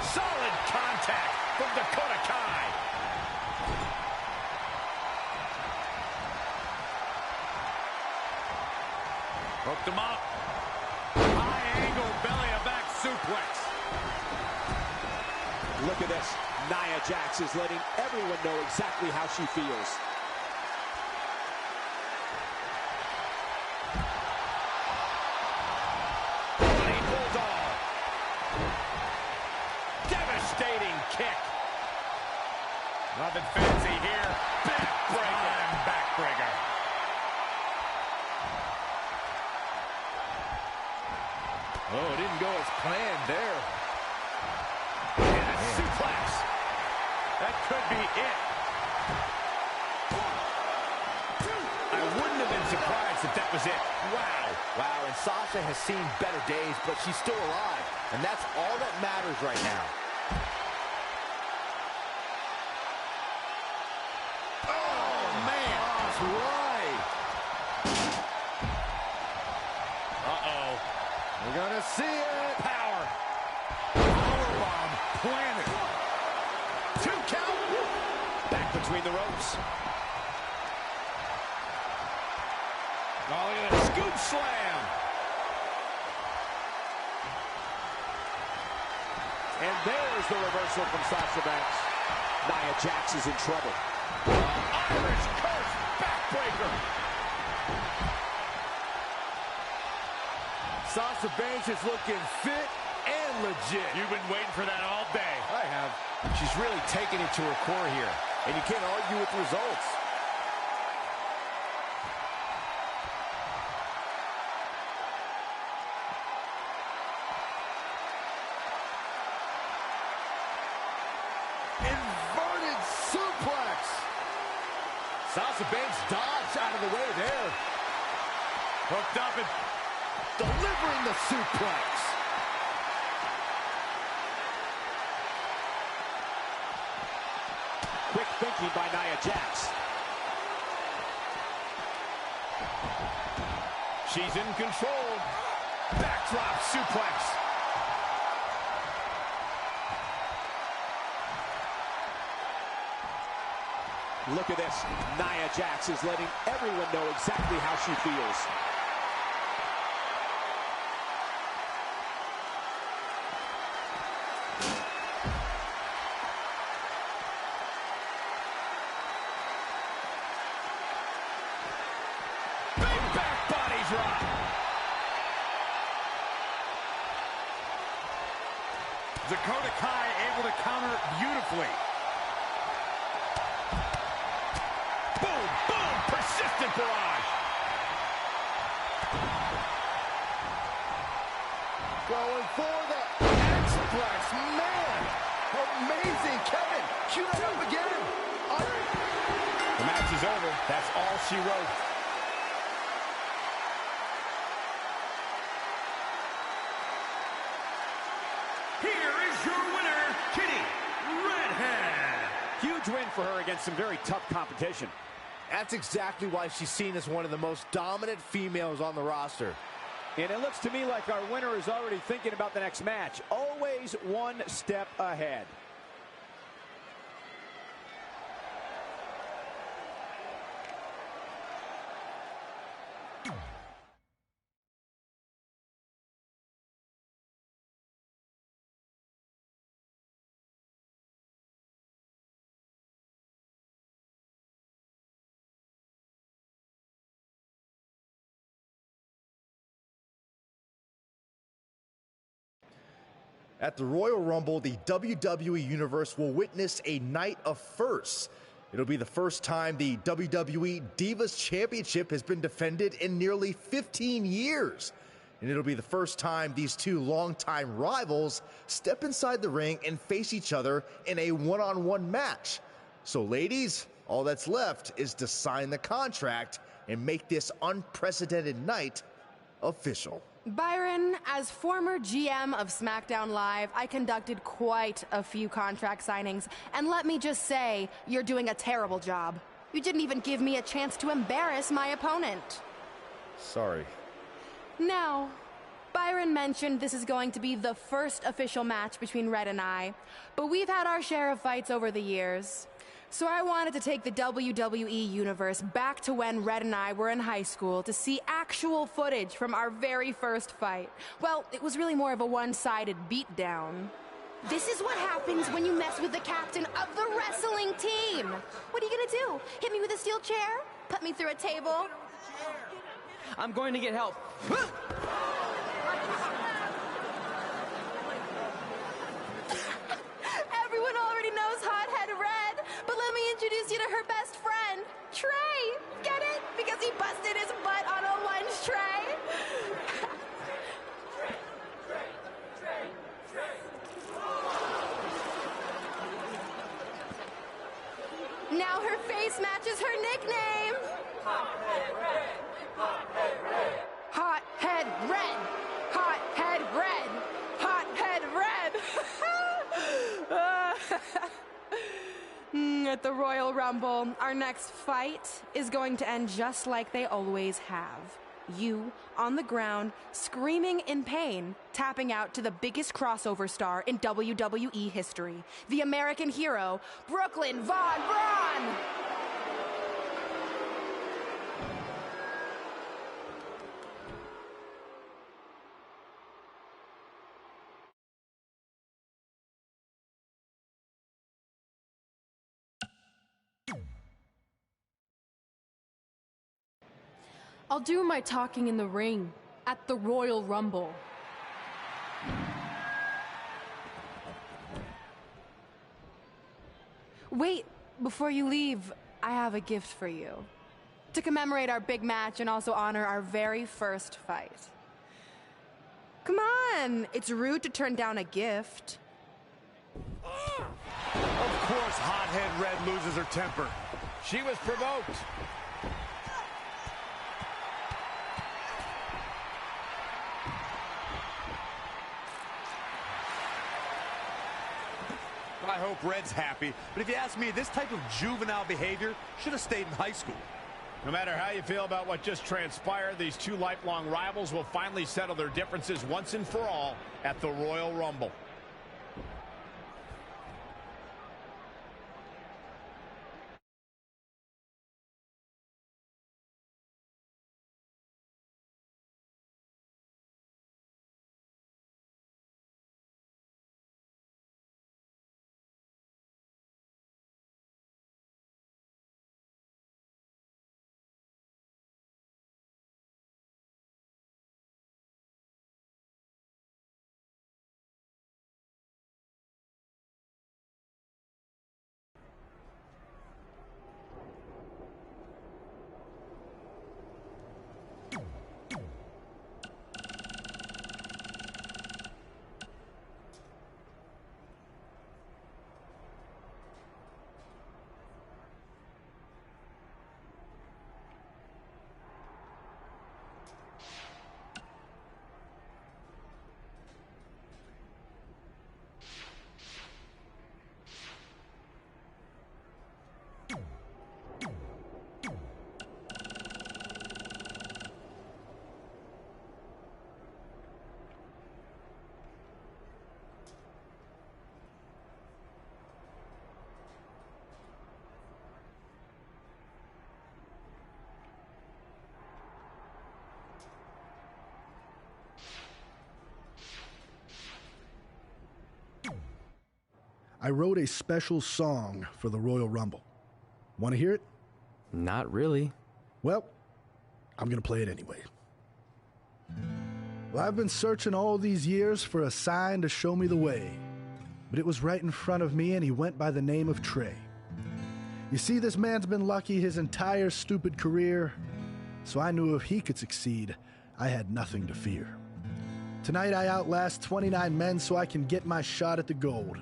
Solid contact from Dakota Kai. Hooked him up. High angle belly to back suplex. Look at this. Nia Jax is letting everyone know exactly how she feels. Running bulldog. Devastating kick. Nothing fancy here. Backbreaker. And backbreaker. Oh, it didn't go as planned there. And a suplex. That could be it. I wouldn't have been surprised if that was it. Wow. Wow, and Sasha has seen better days, but she's still alive. And that's all that matters right now. Oh, man. That's right. Uh-oh. We're gonna see it. Power. Powerbomb planted. 2 count. Back between the ropes. Oh, look at that scoop slam. And there's the reversal from Sasha Banks. Nia Jax is in trouble. Irish curse backbreaker. Sasha Banks is looking fit and legit. You've been waiting for that all day. I have. She's really taking it to her core here, and you can't argue with the results. Inverted suplex. Sasha Banks dodged out of the way there. Hooked up and Delivering the suplex. Quick thinking by Nia Jax. She's in control. Backdrop suplex. Look at this. Nia Jax is letting everyone know exactly how she feels. Big back body drop. Dakota Kai able to counter beautifully. Boom, boom, persistent barrage. Going for the X-Flex. Man, amazing. Kevin, cue that up again. The match is over. That's all she wrote. Here is your winner, Kitty Redhead. Huge win for her against some very tough competition. That's exactly why she's seen as one of the most dominant females on the roster. And it looks to me like our winner is already thinking about the next match. Always one step ahead. At the Royal Rumble, the WWE Universe will witness a night of firsts. It'll be the first time the WWE Divas Championship has been defended in nearly 15 years. And it'll be the first time these two longtime rivals step inside the ring and face each other in a one-on-one match. So ladies, all that's left is to sign the contract and make this unprecedented night official. Byron, as former GM of SmackDown Live, I conducted quite a few contract signings, and let me just say, you're doing a terrible job. You didn't even give me a chance to embarrass my opponent. Sorry. Now, Byron mentioned this is going to be the first official match between Red and I, but we've had our share of fights over the years. So I wanted to take the WWE Universe back to when Red and I were in high school to see actual footage from our very first fight. Well, it was really more of a one-sided beatdown. This is what happens when you mess with the captain of the wrestling team. What are you gonna do? Hit me with a steel chair? Put me through a table? I'm going to get help. Everyone already knows Hothead Red, but let me introduce you to her best friend, Trey. Get it? Because he busted his butt on a lunch tray. Now her face matches her nickname. Hothead Red. Hothead Red. Hothead Red. Hothead Red. Hothead Red. At the Royal Rumble, our next fight is going to end just like they always have. You, on the ground, screaming in pain, tapping out to the biggest crossover star in WWE history, the American hero, Brooklyn Von Braun! I'll do my talking in the ring at the Royal Rumble. Wait, before you leave, I have a gift for you. To commemorate our big match and also honor our very first fight. Come on, it's rude to turn down a gift. Of course, Hothead Red loses her temper. She was provoked. I hope Red's happy, but if you ask me, this type of juvenile behavior should have stayed in high school. No matter how you feel about what just transpired, these two lifelong rivals will finally settle their differences once and for all at the Royal Rumble. I wrote a special song for the Royal Rumble. Want to hear it? Not really. Well, I'm going to play it anyway. Well, I've been searching all these years for a sign to show me the way. But it was right in front of me, and he went by the name of Trey. You see, this man's been lucky his entire stupid career, so I knew if he could succeed, I had nothing to fear. Tonight I outlast 29 men so I can get my shot at the gold.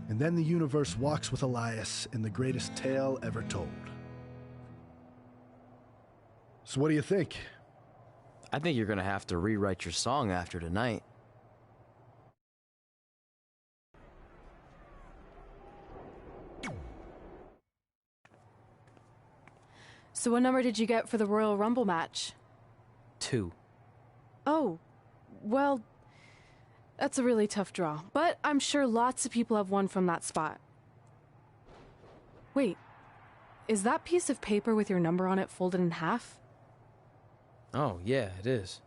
And then the universe walks with Elias in the greatest tale ever told. So what do you think? I think you're going to have to rewrite your song after tonight. So what number did you get for the Royal Rumble match? 2. Oh, well, that's a really tough draw. But I'm sure lots of people have won from that spot. Wait, is that piece of paper with your number on it folded in half? Oh, yeah, it is.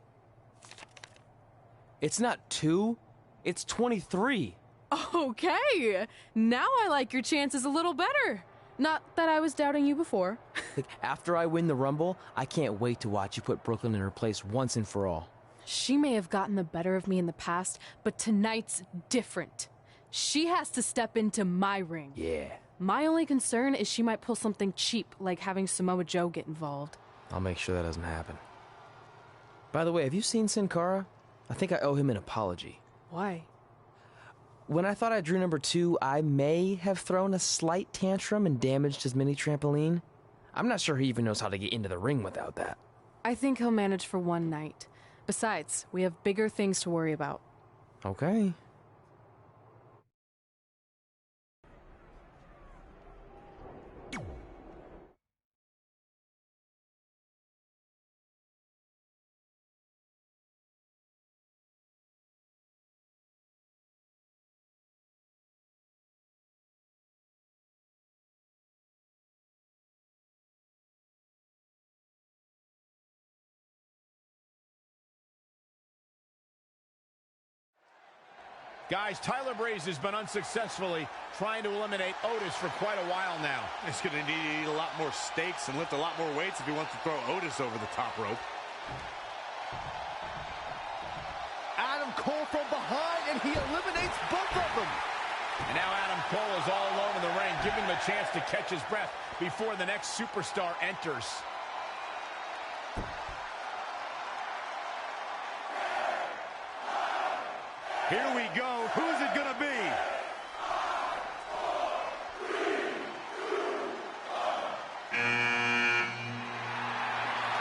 It's not 2, it's 23. Okay, now I like your chances a little better. Not that I was doubting you before. Like, after I win the Rumble, I can't wait to watch you put Brooklyn in her place once and for all. She may have gotten the better of me in the past, but tonight's different. She has to step into my ring. Yeah. My only concern is she might pull something cheap, like having Samoa Joe get involved. I'll make sure that doesn't happen. By the way, have you seen Sin Cara? I think I owe him an apology. Why? When I thought I drew number 2, I may have thrown a slight tantrum and damaged his mini trampoline. I'm not sure he even knows how to get into the ring without that. I think he'll manage for one night. Besides, we have bigger things to worry about. Okay. Guys, Tyler Breeze has been unsuccessfully trying to eliminate Otis for quite a while now. He's going to need to eat a lot more steaks and lift a lot more weights if he wants to throw Otis over the top rope. Adam Cole from behind, and he eliminates both of them. And now Adam Cole is all alone in the ring, giving him a chance to catch his breath before the next superstar enters. Here we go. Who's it going to be?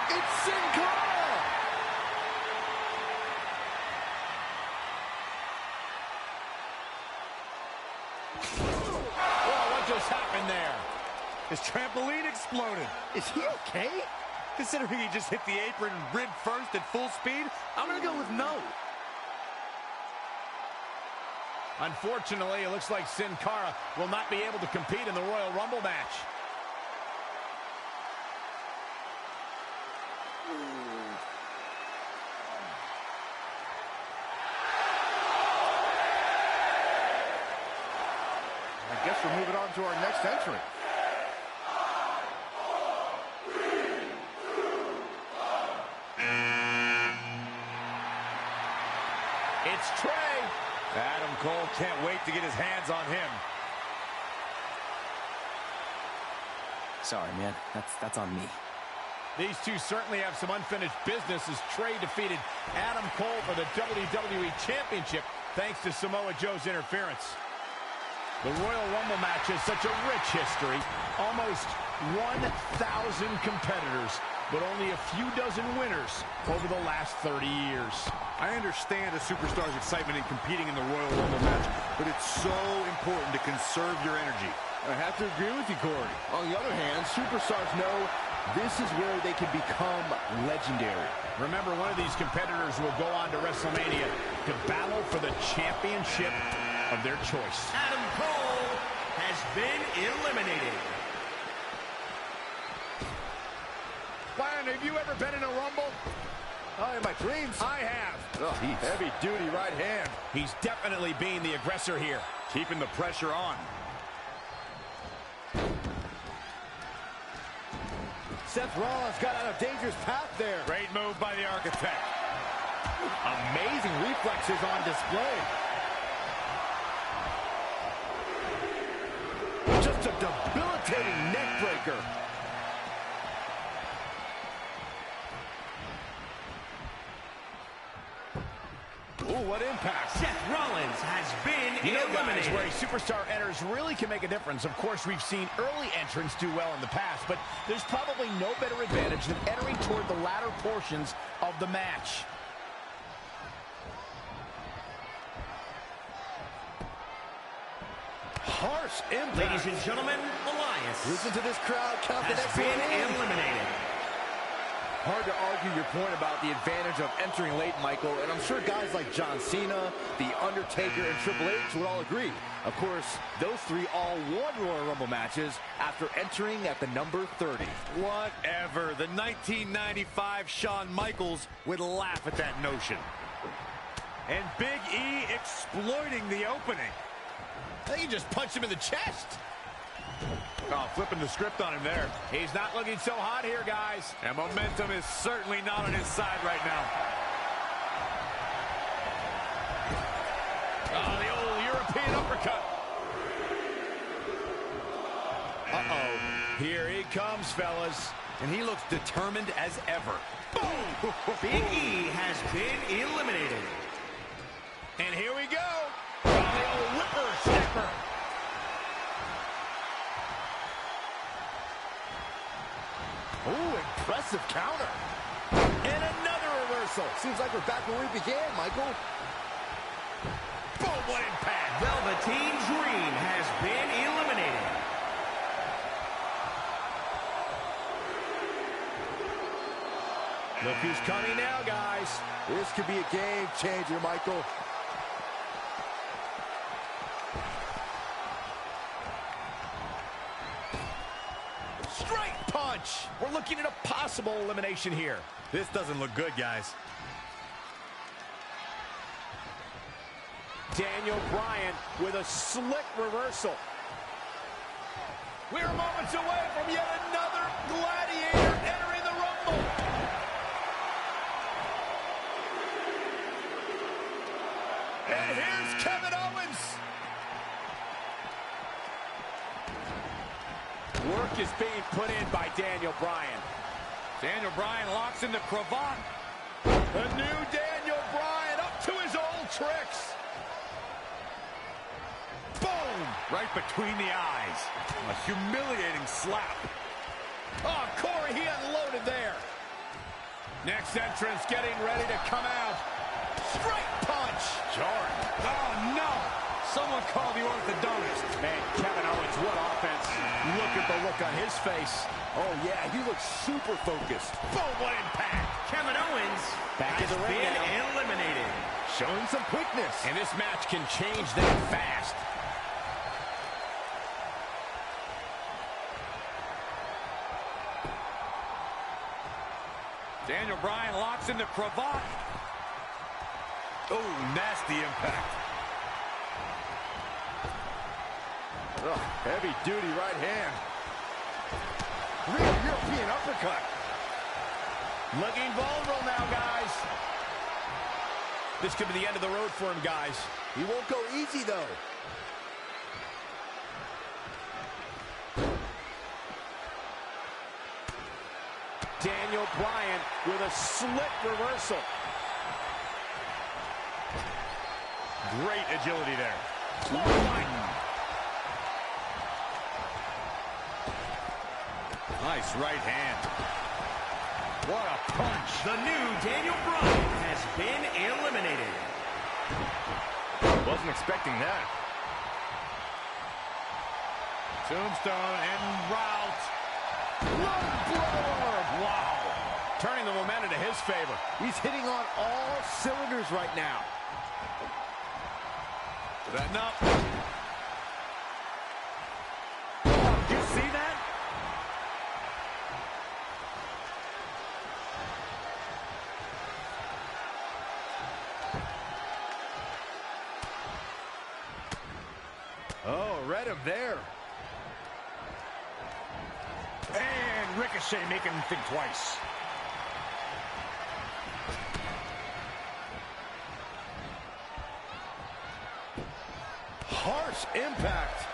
It's Sin Cara! Whoa, what just happened there? His trampoline exploded. Is he okay? Considering he just hit the apron rib first at full speed, I'm going to go with no. Unfortunately, it looks like Sin Cara will not be able to compete in the Royal Rumble match. I guess we're moving on to our next entrant. It's Trey. Adam Cole can't wait to get his hands on him. Sorry, man. That's on me. These two certainly have some unfinished business as Trey defeated Adam Cole for the WWE Championship thanks to Samoa Joe's interference. The Royal Rumble match has such a rich history. Almost 1,000 competitors, but only a few dozen winners over the last 30 years. I understand a superstar's excitement in competing in the Royal Rumble match, but it's so important to conserve your energy. I have to agree with you, Corey. On the other hand, superstars know this is where they can become legendary. Remember, one of these competitors will go on to WrestleMania to battle for the championship of their choice. Adam Cole has been eliminated. Byron, have you ever been in a Rumble? Oh, in my dreams. I have. Oh, heavy-duty right hand. He's definitely being the aggressor here. Keeping the pressure on. Seth Rollins got out of dangerous path there. Great move by the Architect. Amazing reflexes on display. Just a debilitating neck breaker. Ooh, what impact. Seth Rollins has been eliminated. Guys, where a superstar enters really can make a difference. Of course, we've seen early entrants do well in the past, but there's probably no better advantage than entering toward the latter portions of the match. Harsh impact. Ladies and gentlemen, Elias Listen to this crowd count the has next been one in. eliminated. Hard to argue your point about the advantage of entering late, Michael, and I'm sure guys like John Cena, The Undertaker, and Triple H would all agree. Of course, those three all won Royal Rumble matches after entering at the number 30. Whatever. The 1995 Shawn Michaels would laugh at that notion. And Big E exploiting the opening. I think you just punched him in the chest. Oh, flipping the script on him there. He's not looking so hot here, guys. And momentum is certainly not on his side right now. Oh, the old European uppercut. Uh-oh. Here he comes, fellas. And he looks determined as ever. Boom! Big E has been eliminated. And here we go. Oh, the old whipper-snapper. Ooh, impressive counter. And another reversal. Seems like we're back where we began, Michael. Boom, what impact. Velveteen Dream has been eliminated. Look who's coming now, guys. This could be a game changer, Michael. Straight punch. We're looking at a possible elimination here. This doesn't look good, guys. Daniel Bryan with a slick reversal. We're moments away from yet another gladiator entering the Rumble. And here's Kevin Owens. Work is being put in by Daniel Bryan. Daniel Bryan locks in the cravat. The new Daniel Bryan up to his old tricks. Boom! Right between the eyes. A humiliating slap. Oh, Corey, he unloaded there. Next entrance getting ready to come out. Straight punch. Jarring. Oh, no. Someone call the orthodontist. Man, Kevin Owens, what offense. Look at the look on his face. Oh, yeah, he looks super focused. Boom, what impact. Kevin Owens Back in has the ring been now. eliminated. Showing some quickness. And this match can change that fast. Daniel Bryan locks in the cravat. Oh, nasty impact. Oh, heavy-duty right hand. Real European uppercut. Looking vulnerable now, guys. This could be the end of the road for him, guys. He won't go easy, though. Daniel Bryan with a slick reversal. Great agility there. Nice right hand. What a punch. The new Daniel Bryan has been eliminated. Wasn't expecting that. Tombstone en route. Lung blower. Wow. Turning the momentum to his favor. He's hitting on all cylinders right now. Is that enough? Did you see that? read him there. And Ricochet making him think twice. Harsh impact.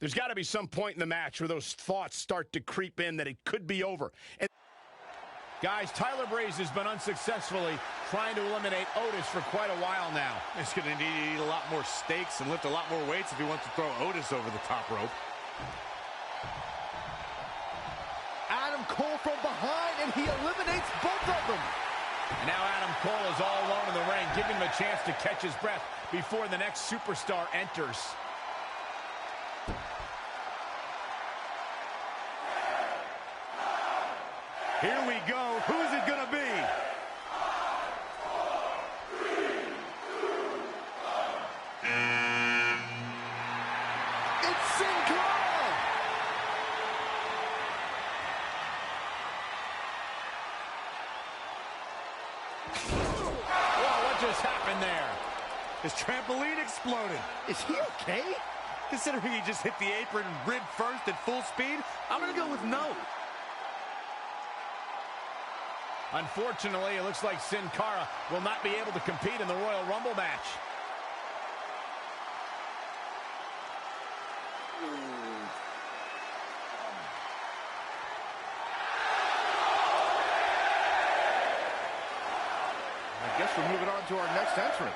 There's got to be some point in the match where those thoughts start to creep in that it could be over. And guys, Tyler Breeze has been unsuccessfully trying to eliminate Otis for quite a while now. He's going to need to eat a lot more steaks and lift a lot more weights if he wants to throw Otis over the top rope. Adam Cole from behind, and he eliminates both of them. And now Adam Cole is all alone in the ring, giving him a chance to catch his breath before the next superstar enters. Here we go. Who's it gonna be? It's Sin Cara! Whoa, what just happened there? His trampoline exploded. Is he okay? Considering he just hit the apron rib first at full speed, I'm gonna go with no. Unfortunately, it looks like Sin Cara will not be able to compete in the Royal Rumble match. I guess we're moving on to our next entrant.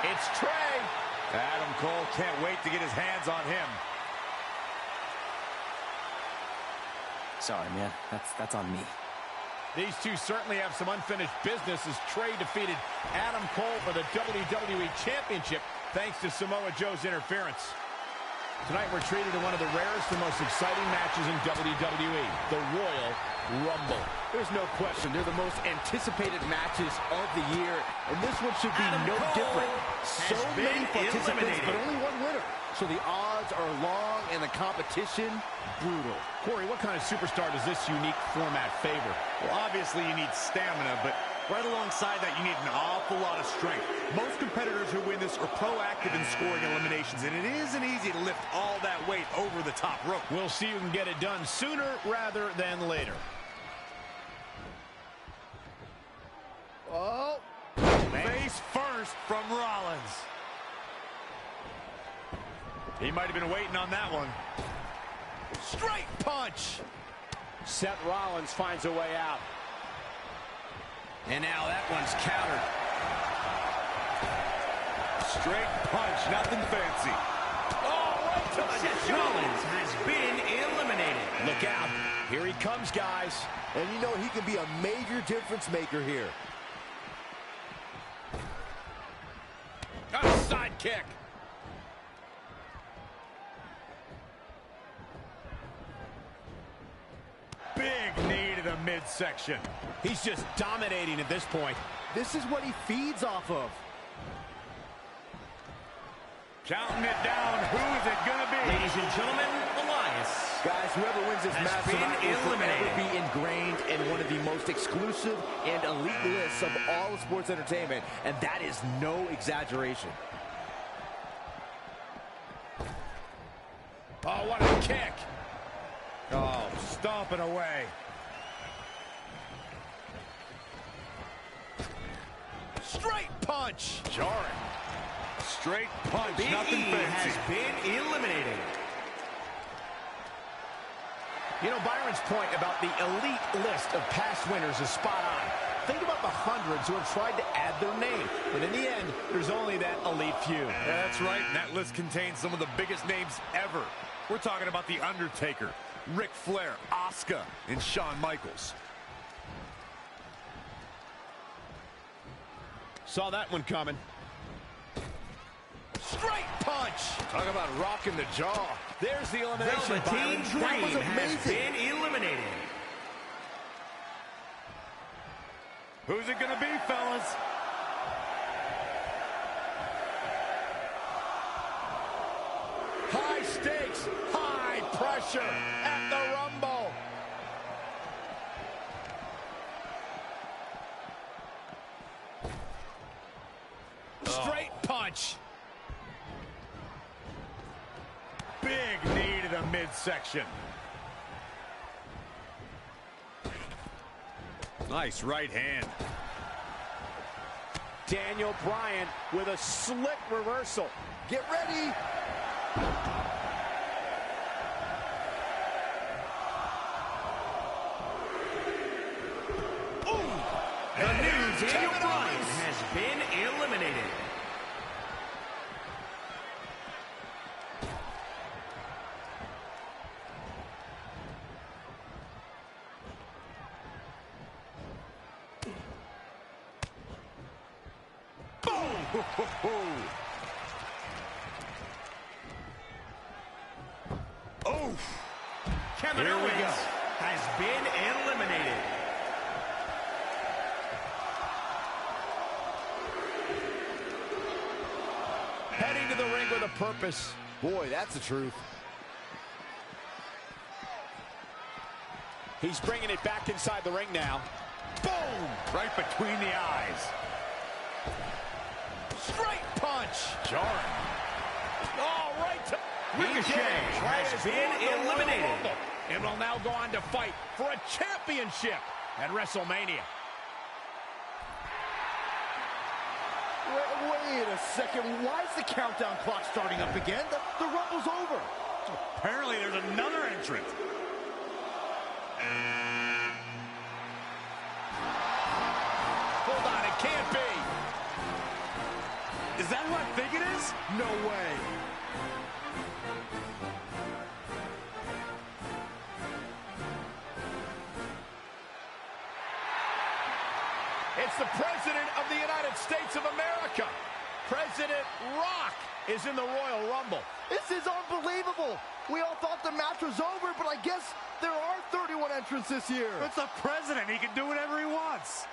It's Trey. Adam Cole can't wait to get his hands on him. Sorry, man. That's on me. These two certainly have some unfinished business as Trey defeated Adam Cole for the WWE Championship thanks to Samoa Joe's interference. Tonight we're treated to one of the rarest and most exciting matches in WWE, the Royal Rumble. There's no question, they're the most anticipated matches of the year, and this one should be no different. So many participants, but only one winner. So the odds are long and the competition brutal. Corey, what kind of superstar does this unique format favor? Well, obviously you need stamina, but right alongside that you need an awful lot of strength. Most competitors who win this are proactive in scoring eliminations, and it isn't easy to lift all that weight over the top rope. We'll see who can get it done sooner rather than later. He might have been waiting on that one. Straight punch. Seth Rollins finds a way out. And now that one's countered. Straight punch, nothing fancy. Oh, right to the Seth Rollins has been eliminated. Look out. Here he comes, guys. And you know he can be a major difference maker here. A side kick. Big knee to the midsection. He's just dominating at this point. This is what he feeds off of. Counting it down. Who is it going to be? Ladies and gentlemen, Elias. Guys, whoever wins this match tonight will forever be ingrained in one of the most exclusive and elite lists of all of sports entertainment, and that is no exaggeration. Oh, what a kick. Oh, stomping away. Straight punch. Jarring. Straight punch, Big nothing E fancy. has been eliminated. You know, Byron's point about the elite list of past winners is spot on. Think about the hundreds who have tried to add their name. But in the end, there's only that elite few. Yeah, that's right, and that list contains some of the biggest names ever. We're talking about The Undertaker, Ric Flair, Asuka, and Shawn Michaels. Saw that one coming. Straight punch. Talk about rocking the jaw. There's the elimination, Velveteen Byron. Dream That was has amazing. been eliminated. Who's it going to be, fellas? High stakes, high pressure at the Rumble. Straight punch. Big knee to the midsection. Nice right hand. Daniel Bryan with a slick reversal. Get ready. The new Daniel Bryan has been eliminated. Oh, Kevin Here we Owens go. has been eliminated. Heading to the ring with a purpose. Boy, that's the truth. He's bringing it back inside the ring now. boom! Right between the eyes. Straight punch. Jarring. Oh, right to... Ricochet has been eliminated. And will now go on to fight for a championship at WrestleMania. Wait a second. Why is the countdown clock starting up again? The Rumble's over. Apparently there's another entrant. Hold on, it can't be. Is that who I think it is? No way. It's the President of the United States of America. President Rock is in the Royal Rumble. This is unbelievable. We all thought the match was over, but I guess there are 31 entrants this year. It's the president. He can do whatever he wants.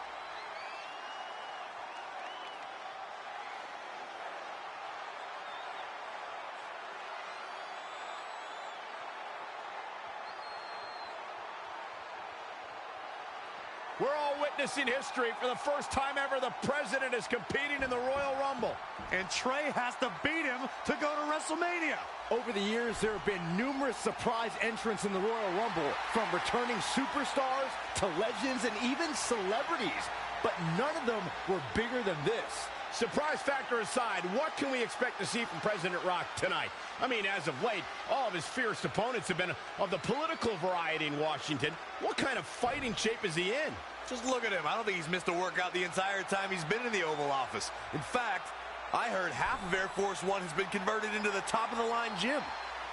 We're all witnessing history. For the first time ever, the President is competing in the Royal Rumble. And Trey has to beat him to go to WrestleMania. Over the years, there have been numerous surprise entrants in the Royal Rumble, from returning superstars to legends and even celebrities. But none of them were bigger than this. Surprise factor aside, what can we expect to see from President Rock tonight? I mean, as of late, all of his fierce opponents have been of the political variety in Washington. What kind of fighting shape is he in? Just look at him. I don't think he's missed a workout the entire time he's been in the Oval Office. In fact, I heard half of Air Force One has been converted into the top-of-the-line gym.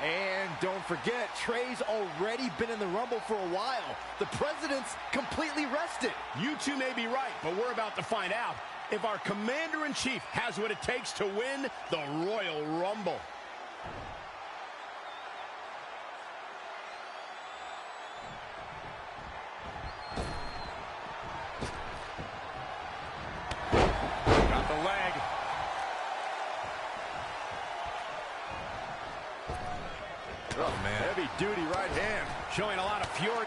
And don't forget, Trey's already been in the Rumble for a while. The President's completely rested. You two may be right, but we're about to find out if our Commander-in-Chief has what it takes to win the Royal Rumble. Got the leg. Oh, man. Heavy-duty right hand. Showing a lot of fury.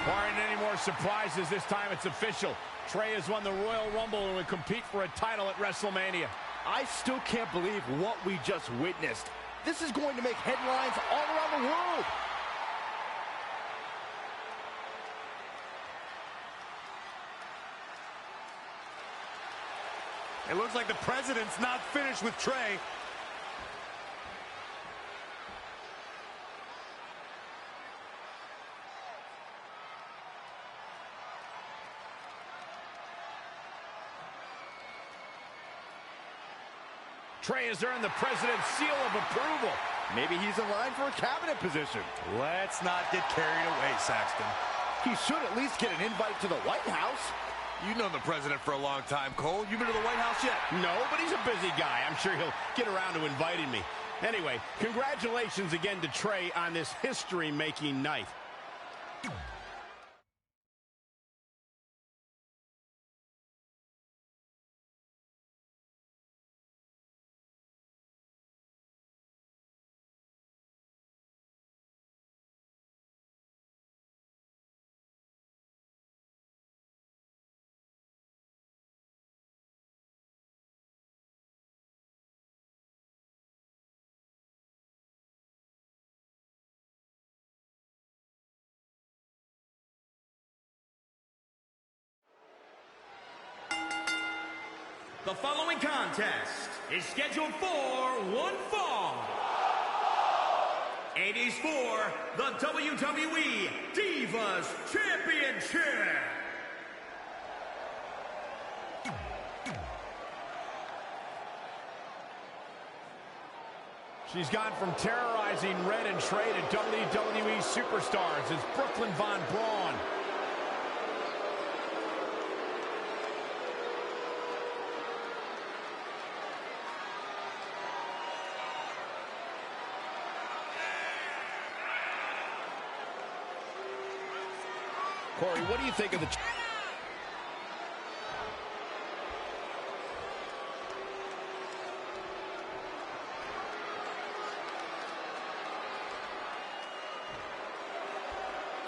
Barring any more surprises, this time it's official. Trey has won the Royal Rumble and will compete for a title at WrestleMania. I still can't believe what we just witnessed. This is going to make headlines all around the world. It looks like the President's not finished with Trey. Trey has earned the President's seal of approval. Maybe he's in line for a cabinet position. Let's not get carried away, Saxton. He should at least get an invite to the White House. You've known the President for a long time, Cole. You been to the White House yet? No, but he's a busy guy. I'm sure he'll get around to inviting me. Anyway, congratulations again to Trey on this history-making night. The following contest is scheduled for one fall. It is for the WWE Divas Championship. She's gone from terrorizing Red and Trey to WWE superstars as Brooklyn Von Braun. Corey, what do you think of the...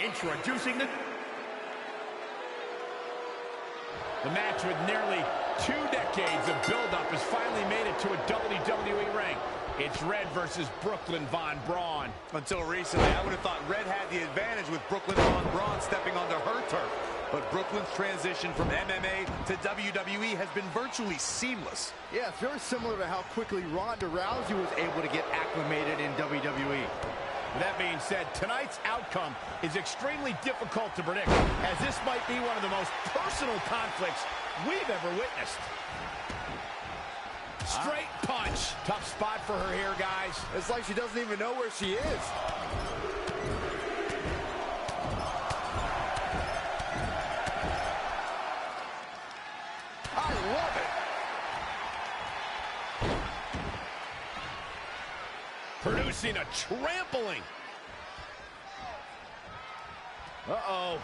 Introducing the match with nearly 2 decades of build-up has finally made it to a WWE ring. It's Red versus Brooklyn Von Braun. Until recently, I would have thought Red had the advantage with Brooklyn Von Braun stepping onto her turf. But Brooklyn's transition from MMA to WWE has been virtually seamless. Yeah, it's very similar to how quickly Ronda Rousey was able to get acclimated in WWE. That being said, tonight's outcome is extremely difficult to predict, as this might be one of the most personal conflicts we've ever witnessed. Straight punch. Tough spot for her here, guys. It's like she doesn't even know where she is. I love it. Producing a trampling. Uh-oh.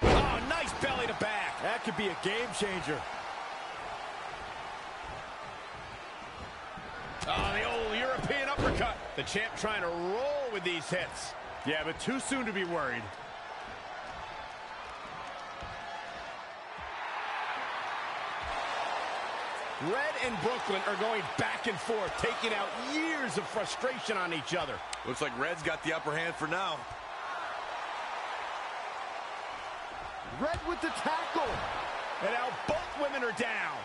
Oh, nice belly to back. That could be a game changer. Oh, the old European uppercut. The champ trying to roll with these hits. Yeah, but too soon to be worried. Red and Brooklyn are going back and forth, taking out years of frustration on each other. Looks like Red's got the upper hand for now. Red with the tackle. And now both women are down.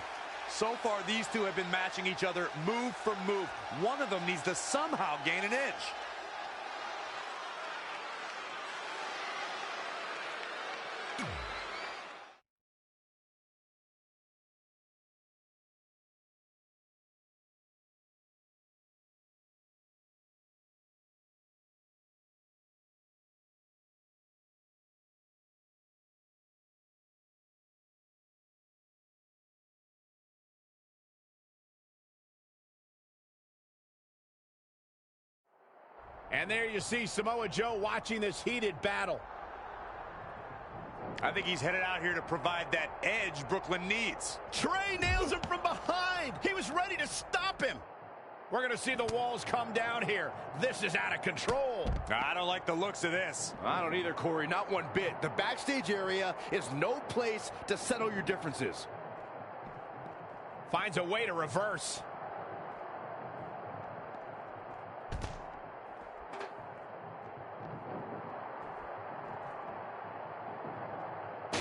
So far, these two have been matching each other move for move. One of them needs to somehow gain an edge. And there you see Samoa Joe watching this heated battle. I think he's headed out here to provide that edge Brooklyn needs. Trey nails him from behind. He was ready to stop him. We're going to see the walls come down here. This is out of control. I don't like the looks of this. I don't either, Corey. Not one bit. The backstage area is no place to settle your differences. Finds a way to reverse.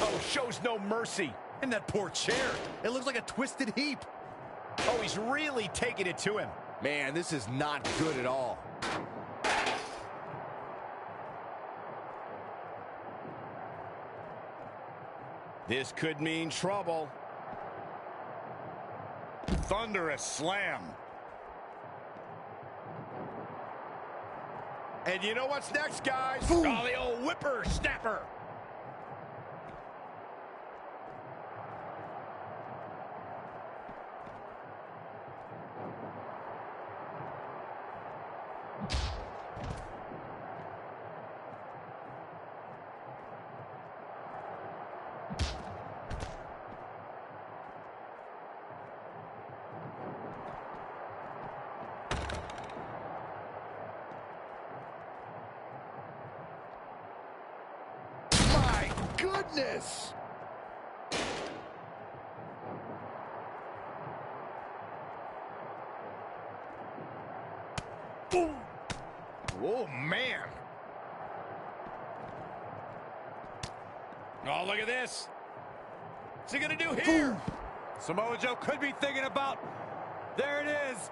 Oh, shows no mercy. And that poor chair. It looks like a twisted heap. Oh, he's really taking it to him. Man, this is not good at all. This could mean trouble. Thunderous slam. And you know what's next, guys? Ooh. Oh, the old whippersnapper. Goodness! Boom! Oh, man. Oh, look at this. What's he going to do here? Boom. Samoa Joe could be thinking about... There it is.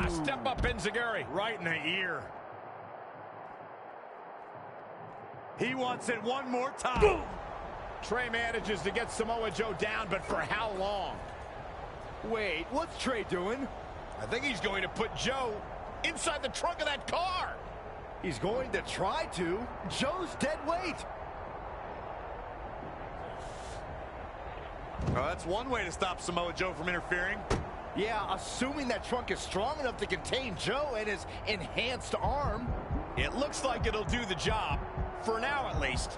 Step up, Enziguri. Right in the ear. He wants it one more time. Boom. Trey manages to get Samoa Joe down, but for how long? Wait, what's Trey doing? I think he's going to put Joe inside the trunk of that car. He's going to try to. Joe's dead weight. Well, that's one way to stop Samoa Joe from interfering. Yeah, assuming that trunk is strong enough to contain Joe and his enhanced arm. It looks like it'll do the job, for now at least.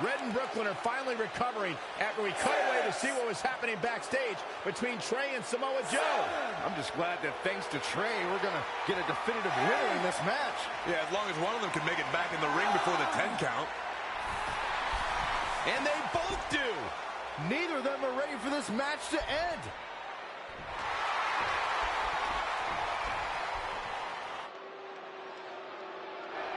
Red and Brooklyn are finally recovering after we cut away to see what was happening backstage between Trey and Samoa Joe. I'm just glad that thanks to Trey, we're going to get a definitive winner in this match. Yeah, as long as one of them can make it back in the ring before the 10 count. And they both do. Neither of them are ready for this match to end.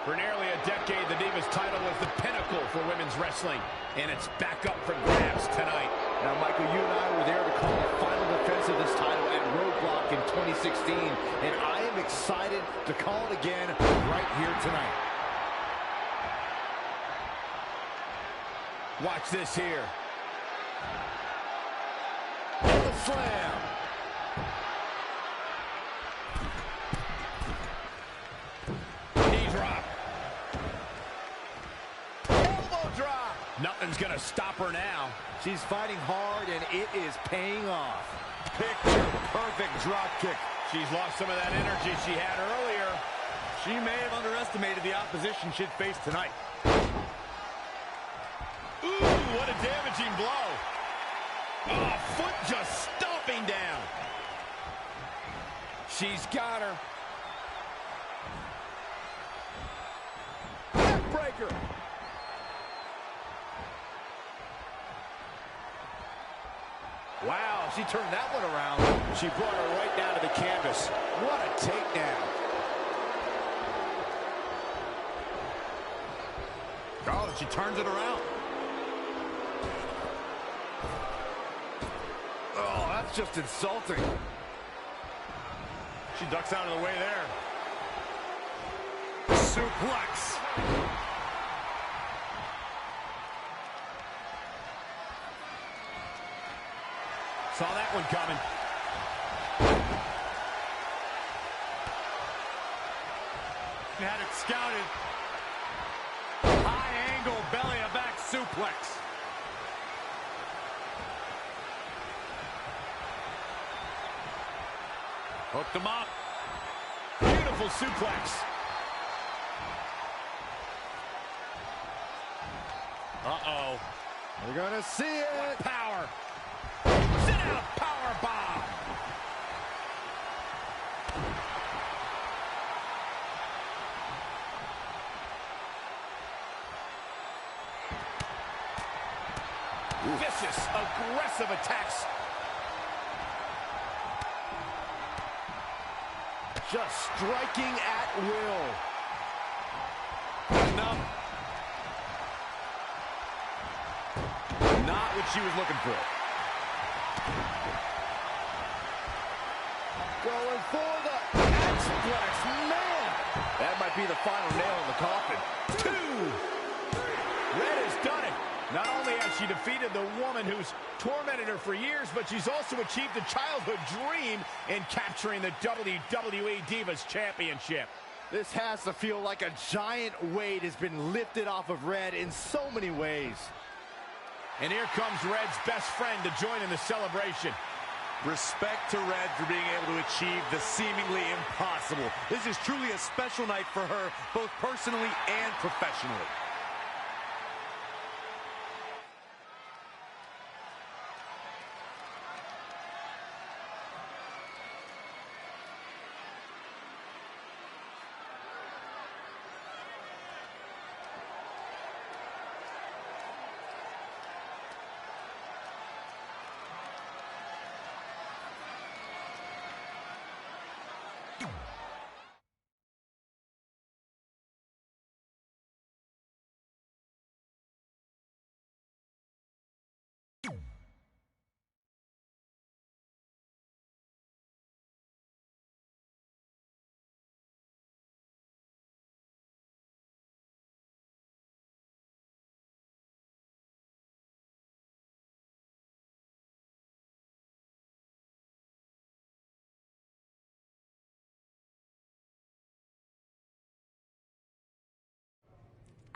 For nearly a decade. decade, the Divas title was the pinnacle for women's wrestling, and it's back up for grabs tonight. Now, Michael, you and I were there to call the final defense of this title at Roadblock in 2016, and I am excited to call it again right here tonight. Watch this here. The slam. Knee drop. Elbow drop. Nothing's going to stop her now. She's fighting hard, and it is paying off. Picture-perfect drop kick. She's lost some of that energy she had earlier. She may have underestimated the opposition she'd face tonight. Ooh, what a damaging blow. Oh, foot just stomping down. She's got her. Backbreaker. Wow, she turned that one around. She brought her right down to the canvas. What a takedown. Oh, she turns it around. Oh, that's just insulting. She ducks out of the way there. Suplex. Saw that one coming. She had it scouted. High angle belly to back suplex. Hooked him up. Beautiful suplex. Uh-oh. We're gonna see it. What power. Sit out power bomb. Vicious, aggressive attacks. Just striking at will. Enough. Not what she was looking for. Going for the X-Flex. Man! That might be the final nail in the coffin. 2. Red has done it. Not only has she defeated the woman who's tormented her for years, but she's also achieved a childhood dream in capturing the WWE Divas Championship. This has to feel like a giant weight has been lifted off of Red in so many ways. And here comes Red's best friend to join in the celebration. Respect to Red for being able to achieve the seemingly impossible. This is truly a special night for her, both personally and professionally.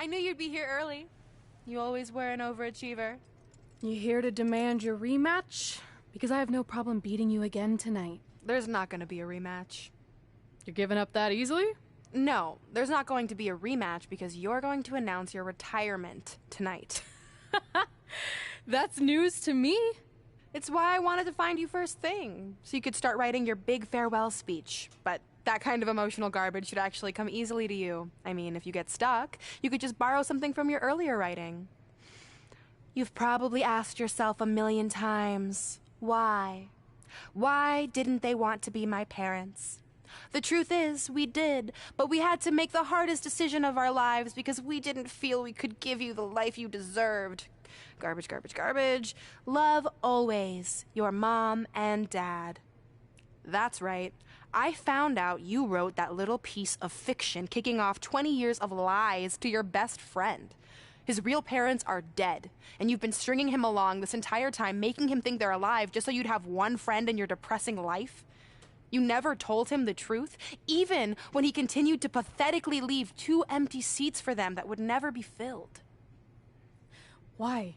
I knew you'd be here early. You always were an overachiever. You here to demand your rematch? Because I have no problem beating you again tonight. There's not going to be a rematch. You're giving up that easily? No, there's not going to be a rematch because you're going to announce your retirement tonight. That's news to me. It's why I wanted to find you first thing, so you could start writing your big farewell speech. But that kind of emotional garbage should actually come easily to you. I mean, if you get stuck, you could just borrow something from your earlier writing. You've probably asked yourself 1,000,000 times, why? Why didn't they want to be my parents? The truth is, we did, but we had to make the hardest decision of our lives because we didn't feel we could give you the life you deserved. Garbage, garbage, garbage. Love always, your mom and dad. That's right. I found out you wrote that little piece of fiction kicking off 20 years of lies to your best friend. His real parents are dead, and you've been stringing him along this entire time, making him think they're alive just so you'd have one friend in your depressing life. You never told him the truth, even when he continued to pathetically leave 2 empty seats for them that would never be filled. Why?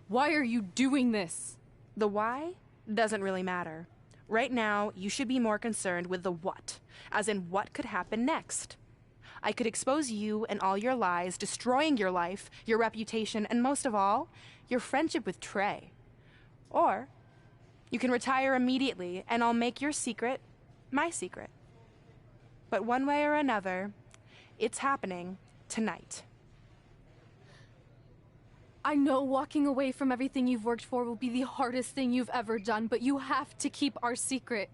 Why are you doing this? The why doesn't really matter. Right now, you should be more concerned with the what, as in what could happen next. I could expose you and all your lies, destroying your life, your reputation, and most of all, your friendship with Trey. Or you can retire immediately, and I'll make your secret my secret. But one way or another, it's happening tonight. I know walking away from everything you've worked for will be the hardest thing you've ever done, but you have to keep our secret.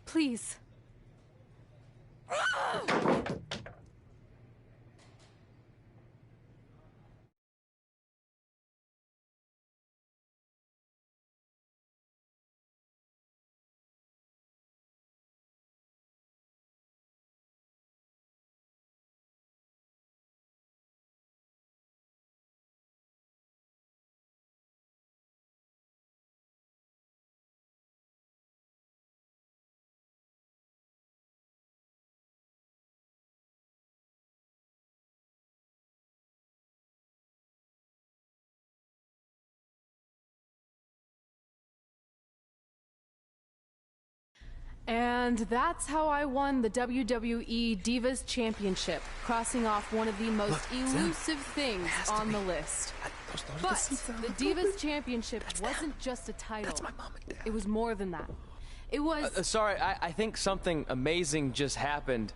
Please. And that's how I won the WWE Divas Championship, crossing off one of the most elusive things on the list. But the Divas Championship wasn't just a title. It was more than that. It was... Sorry, I think something amazing just happened.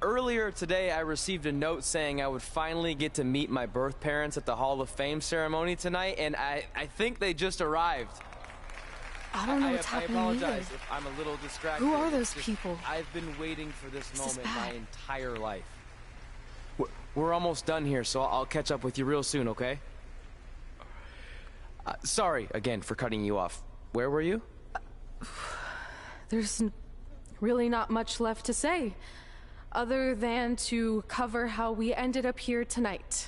Earlier today, I received a note saying I would finally get to meet my birth parents at the Hall of Fame ceremony tonight, and I think they just arrived. I don't know what's happening I apologize either. if I'm a little distracted. Who are those people? I've been waiting for this moment my entire life. We're almost done here, so I'll catch up with you real soon, okay? Sorry, again, for cutting you off. Where were you? There's really not much left to say, other than to cover how we ended up here tonight.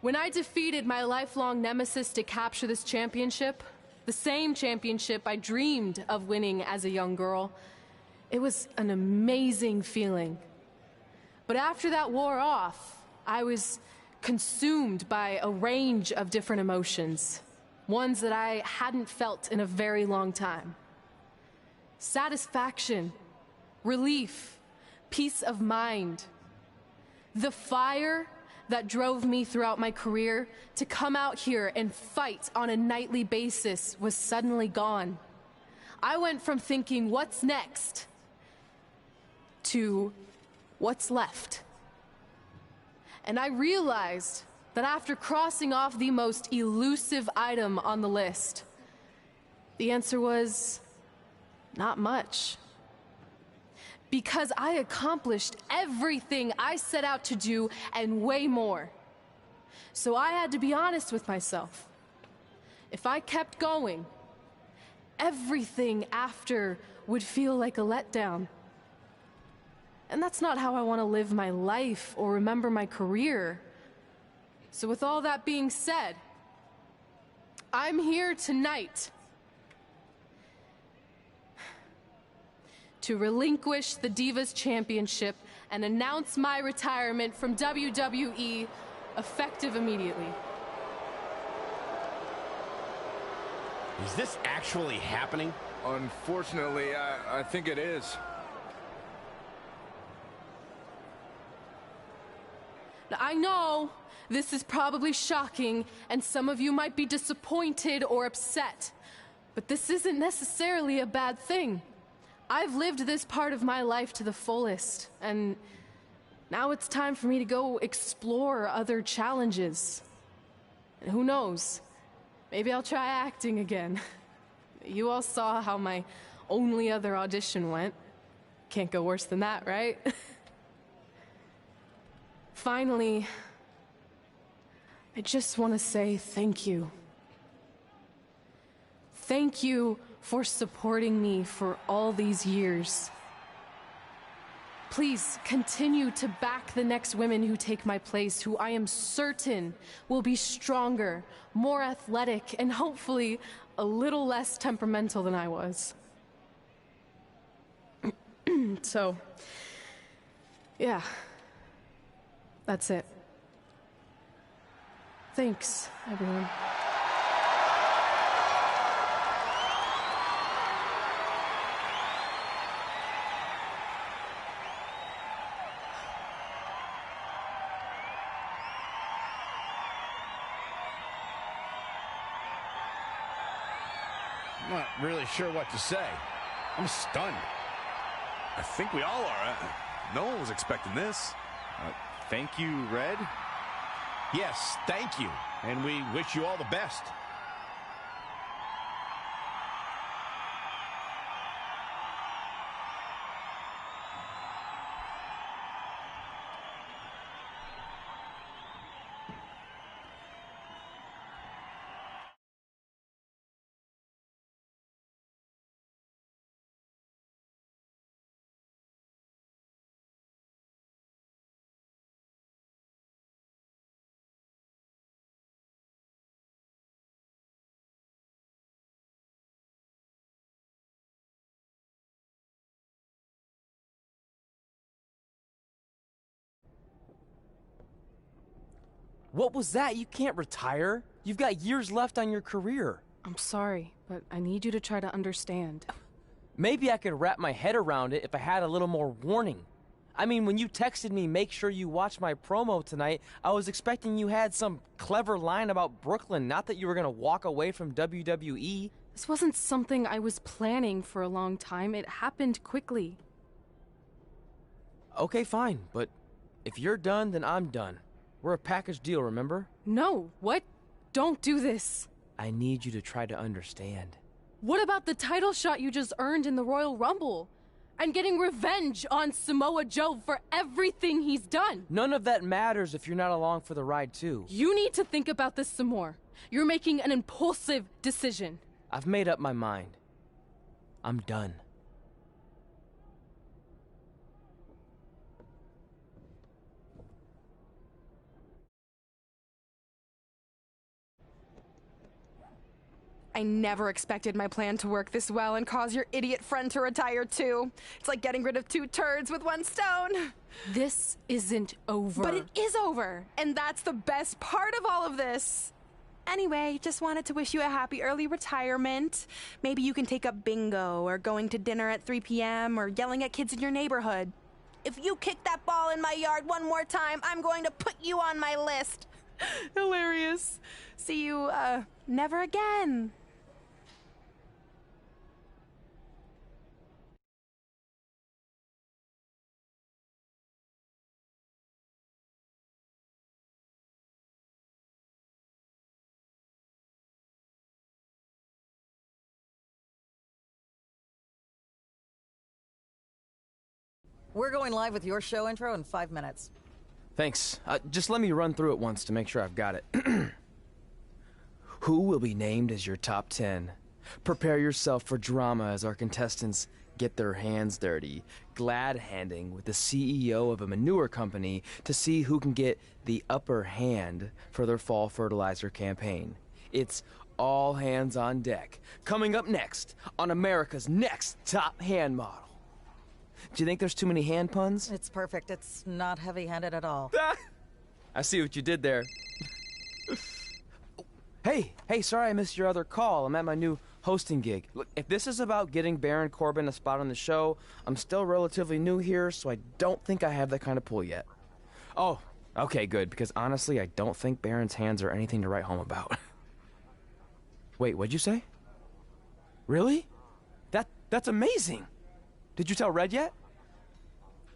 When I defeated my lifelong nemesis to capture this championship, the same championship I dreamed of winning as a young girl, it was an amazing feeling. But after that wore off, I was consumed by a range of different emotions, ones that I hadn't felt in a very long time. Satisfaction, relief, peace of mind. The fire that drove me throughout my career to come out here and fight on a nightly basis was suddenly gone. I went from thinking, what's next, to what's left. And I realized that after crossing off the most elusive item on the list, the answer was not much. Because I accomplished everything I set out to do and way more. So I had to be honest with myself. If I kept going, everything after would feel like a letdown. And that's not how I want to live my life or remember my career. So with all that being said, I'm here tonight to relinquish the Divas Championship and announce my retirement from WWE, effective immediately. Is this actually happening? Unfortunately, I think it is. I know this is probably shocking, and some of you might be disappointed or upset, but this isn't necessarily a bad thing. I've lived this part of my life to the fullest, and now it's time for me to go explore other challenges. And who knows, maybe I'll try acting again. You all saw how my only other audition went. Can't go worse than that, right? Finally, I just want to say thank you. Thank you for supporting me for all these years. Please continue to back the next women who take my place, who I am certain will be stronger, more athletic, and hopefully a little less temperamental than I was. So, yeah, that's it. Thanks, everyone. I'm not really sure what to say. I'm stunned. I think we all are. No one was expecting this. Thank you, Red. Yes, thank you. And we wish you all the best. What was that? You can't retire. You've got years left on your career. I'm sorry, but I need you to try to understand. Maybe I could wrap my head around it if I had a little more warning. I mean, when you texted me, make sure you watch my promo tonight, I was expecting you had some clever line about Brooklyn, not that you were going to walk away from WWE. This wasn't something I was planning for a long time. It happened quickly. Okay, fine, but if you're done, then I'm done. We're a package deal, remember? No, what? Don't do this. I need you to try to understand. What about the title shot you just earned in the Royal Rumble? And getting revenge on Samoa Joe for everything he's done? None of that matters if you're not along for the ride, too. You need to think about this some more. You're making an impulsive decision. I've made up my mind. I'm done. I never expected my plan to work this well and cause your idiot friend to retire too. It's like getting rid of 2 turds with 1 stone. This isn't over. But it is over, and that's the best part of all of this. Anyway, just wanted to wish you a happy early retirement. Maybe you can take up bingo or going to dinner at 3 p.m. or yelling at kids in your neighborhood. If you kick that ball in my yard one more time, I'm going to put you on my list. Hilarious. See you, never again. We're going live with your show intro in 5 minutes. Thanks. Just let me run through it once to make sure I've got it. Who will be named as your top 10? Prepare yourself for drama as our contestants get their hands dirty, glad-handing with the CEO of a manure company to see who can get the upper hand for their fall fertilizer campaign. It's all hands on deck. Coming up next on America's Next Top Hand Model. Do you think there's too many hand puns? It's perfect. It's not heavy-handed at all. I see what you did there. Hey, sorry I missed your other call. I'm at my new hosting gig. Look, if this is about getting Baron Corbin a spot on the show, I'm still relatively new here, so I don't think I have that kind of pull yet. Oh, Okay, good, because honestly, I don't think Baron's hands are anything to write home about. Wait, what'd you say? Really? That's amazing! Did you tell Red yet?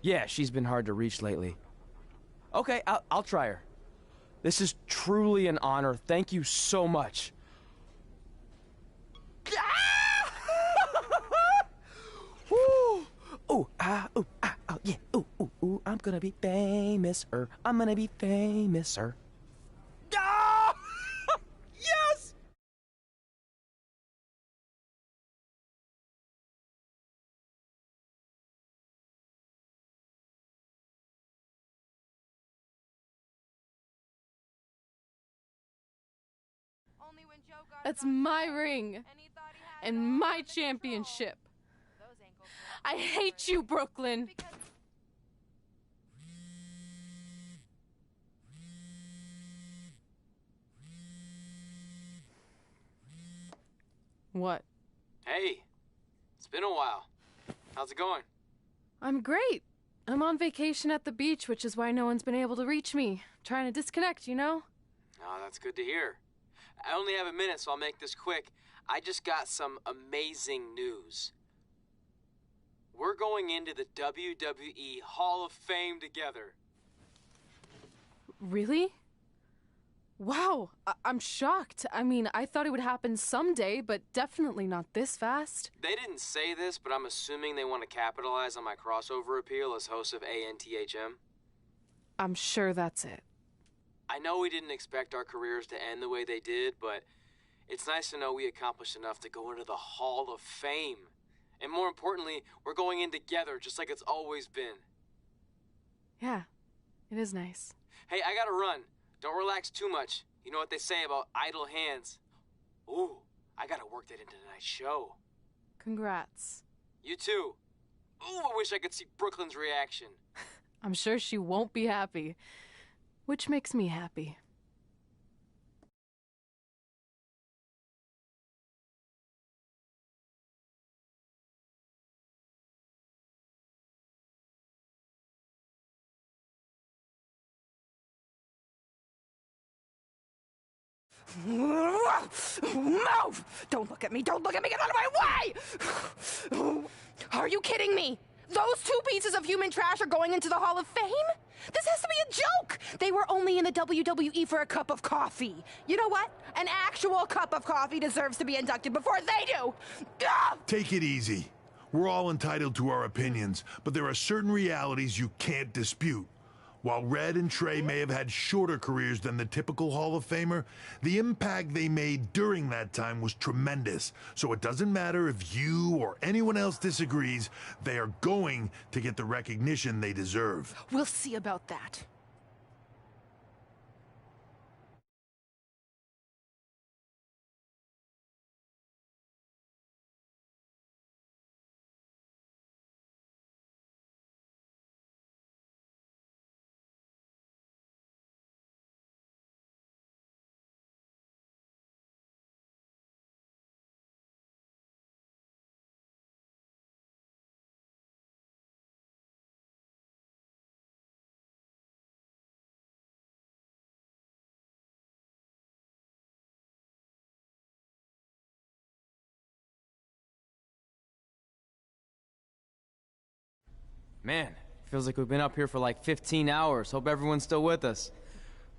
Yeah, she's been hard to reach lately. Okay, I'll try her. This is truly an honor. Thank you so much. Woo! Ooh, yeah. Ooh, I'm gonna be famous, I'm gonna be famous, Ah! Yes! That's my ring and my championship. I hate you, Brooklyn. What? Hey, it's been a while. How's it going? I'm great. I'm on vacation at the beach, which is why no one's been able to reach me. Trying to disconnect, you know? Oh, that's good to hear. I only have a minute, so I'll make this quick. I just got some amazing news. We're going into the WWE Hall of Fame together. Really? Wow, I'm shocked. I mean, I thought it would happen someday, but definitely not this fast. They didn't say this, but I'm assuming they want to capitalize on my crossover appeal as host of ANTHM. I'm sure that's it. I know we didn't expect our careers to end the way they did, but it's nice to know we accomplished enough to go into the Hall of Fame. And more importantly, we're going in together, just like it's always been. Yeah, it is nice. Hey, I gotta run. Don't relax too much. You know what they say about idle hands. Ooh, I gotta work that into tonight's show. Congrats. You too. Ooh, I wish I could see Brooklyn's reaction. I'm sure she won't be happy, which makes me happy. Move! Don't look at me! Don't look at me! Get out of my way! Are you kidding me? Those two pieces of human trash are going into the Hall of Fame? This has to be a joke! They were only in the WWE for a cup of coffee. You know what? An actual cup of coffee deserves to be inducted before they do! Ugh! Take it easy. We're all entitled to our opinions, but there are certain realities you can't dispute. While Red and Trey may have had shorter careers than the typical Hall of Famer, the impact they made during that time was tremendous. So it doesn't matter if you or anyone else disagrees, they are going to get the recognition they deserve. We'll see about that. Man, feels like we've been up here for like 15 hours. Hope everyone's still with us.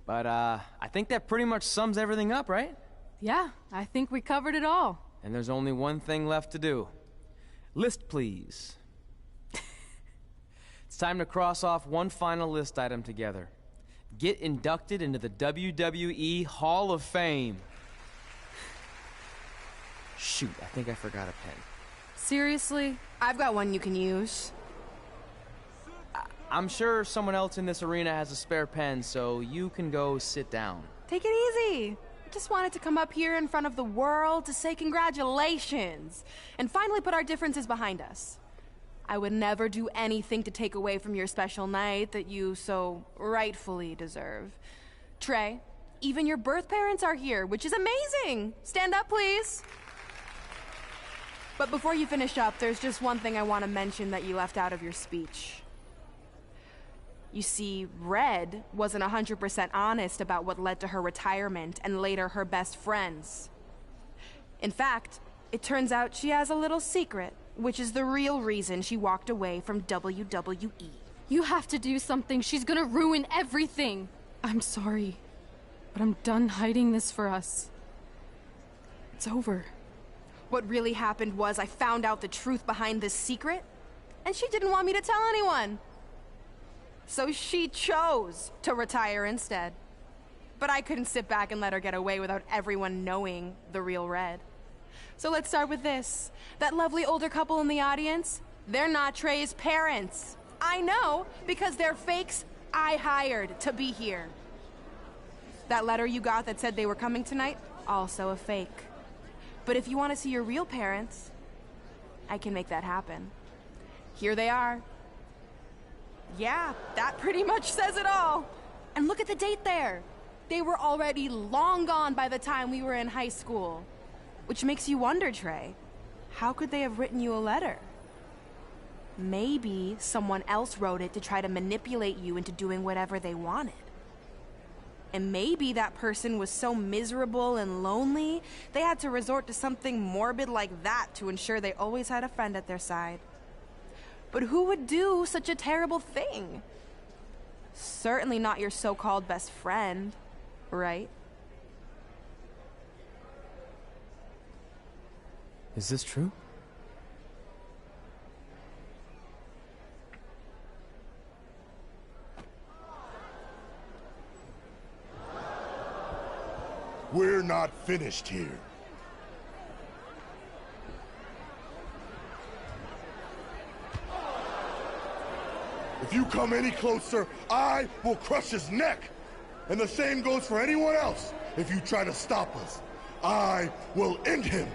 But, I think that pretty much sums everything up, right? Yeah, I think we covered it all. And there's only one thing left to do. List, please. It's time to cross off one final list item together. Get inducted into the WWE Hall of Fame. Shoot, I think I forgot a pen. Seriously? I've got one you can use. I'm sure someone else in this arena has a spare pen, so you can go sit down. Take it easy. I just wanted to come up here in front of the world to say congratulations and finally put our differences behind us. I would never do anything to take away from your special night that you so rightfully deserve. Trey, even your birth parents are here, which is amazing. Stand up, please. But before you finish up, there's just one thing I want to mention that you left out of your speech. You see, Red wasn't 100% honest about what led to her retirement and later her best friends. In fact, it turns out she has a little secret, which is the real reason she walked away from WWE. You have to do something. She's gonna ruin everything. I'm sorry, but I'm done hiding this for us. It's over. What really happened was I found out the truth behind this secret, and she didn't want me to tell anyone. So she chose to retire instead. But I couldn't sit back and let her get away without everyone knowing the real Red. So let's start with this. That lovely older couple in the audience, they're not Trey's parents. I know, because they're fakes I hired to be here. That letter you got that said they were coming tonight, also a fake. But if you want to see your real parents, I can make that happen. Here they are. Yeah, that pretty much says it all. And look at the date there. They were already long gone by the time we were in high school. Which makes you wonder, Trey, how could they have written you a letter? Maybe someone else wrote it to try to manipulate you into doing whatever they wanted. And maybe that person was so miserable and lonely, they had to resort to something morbid like that to ensure they always had a friend at their side. But who would do such a terrible thing? Certainly not your so-called best friend, right? Is this true? We're not finished here. If you come any closer, I will crush his neck. And the same goes for anyone else. If you try to stop us, I will end him.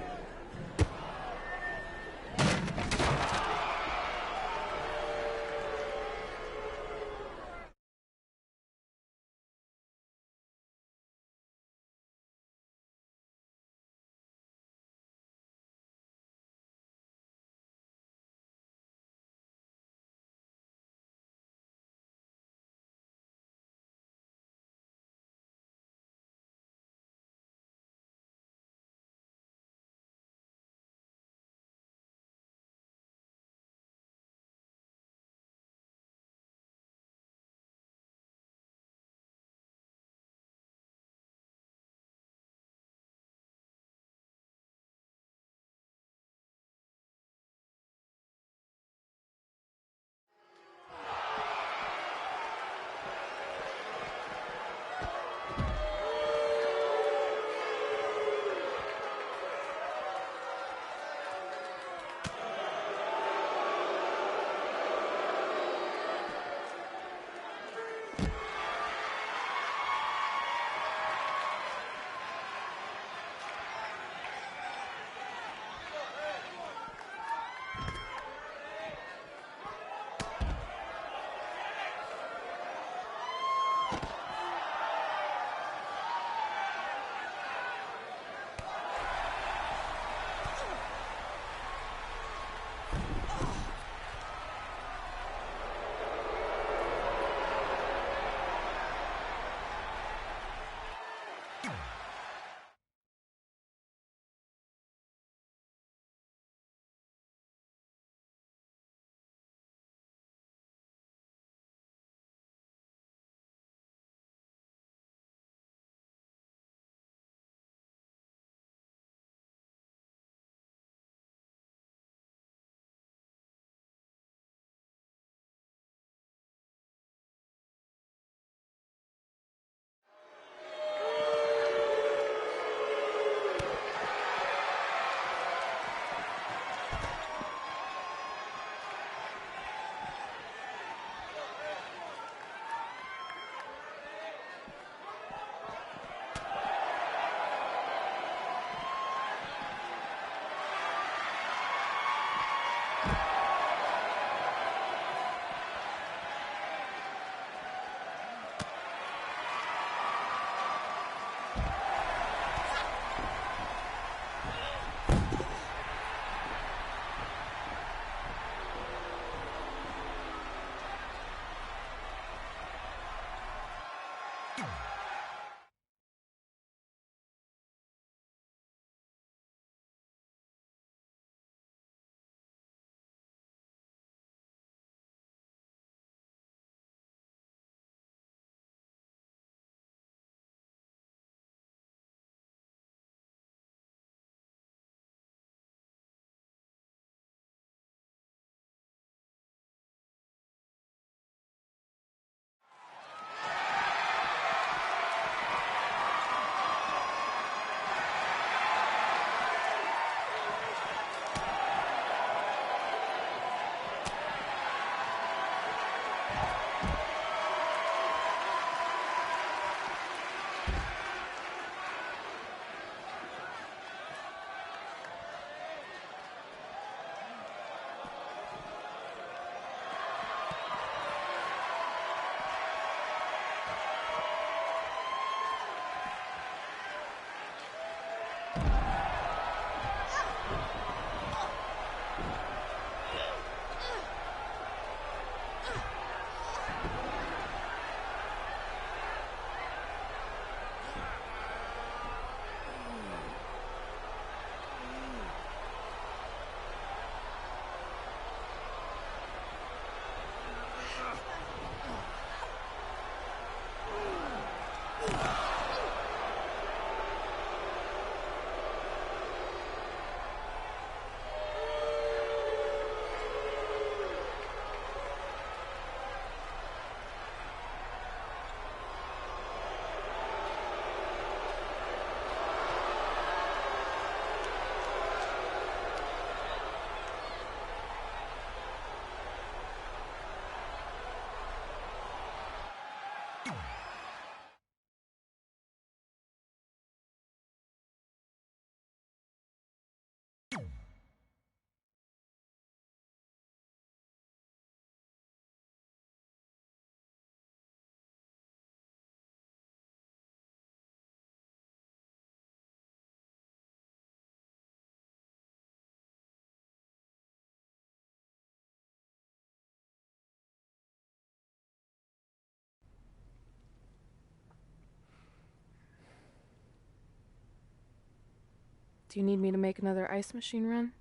Do you need me to make another ice machine run?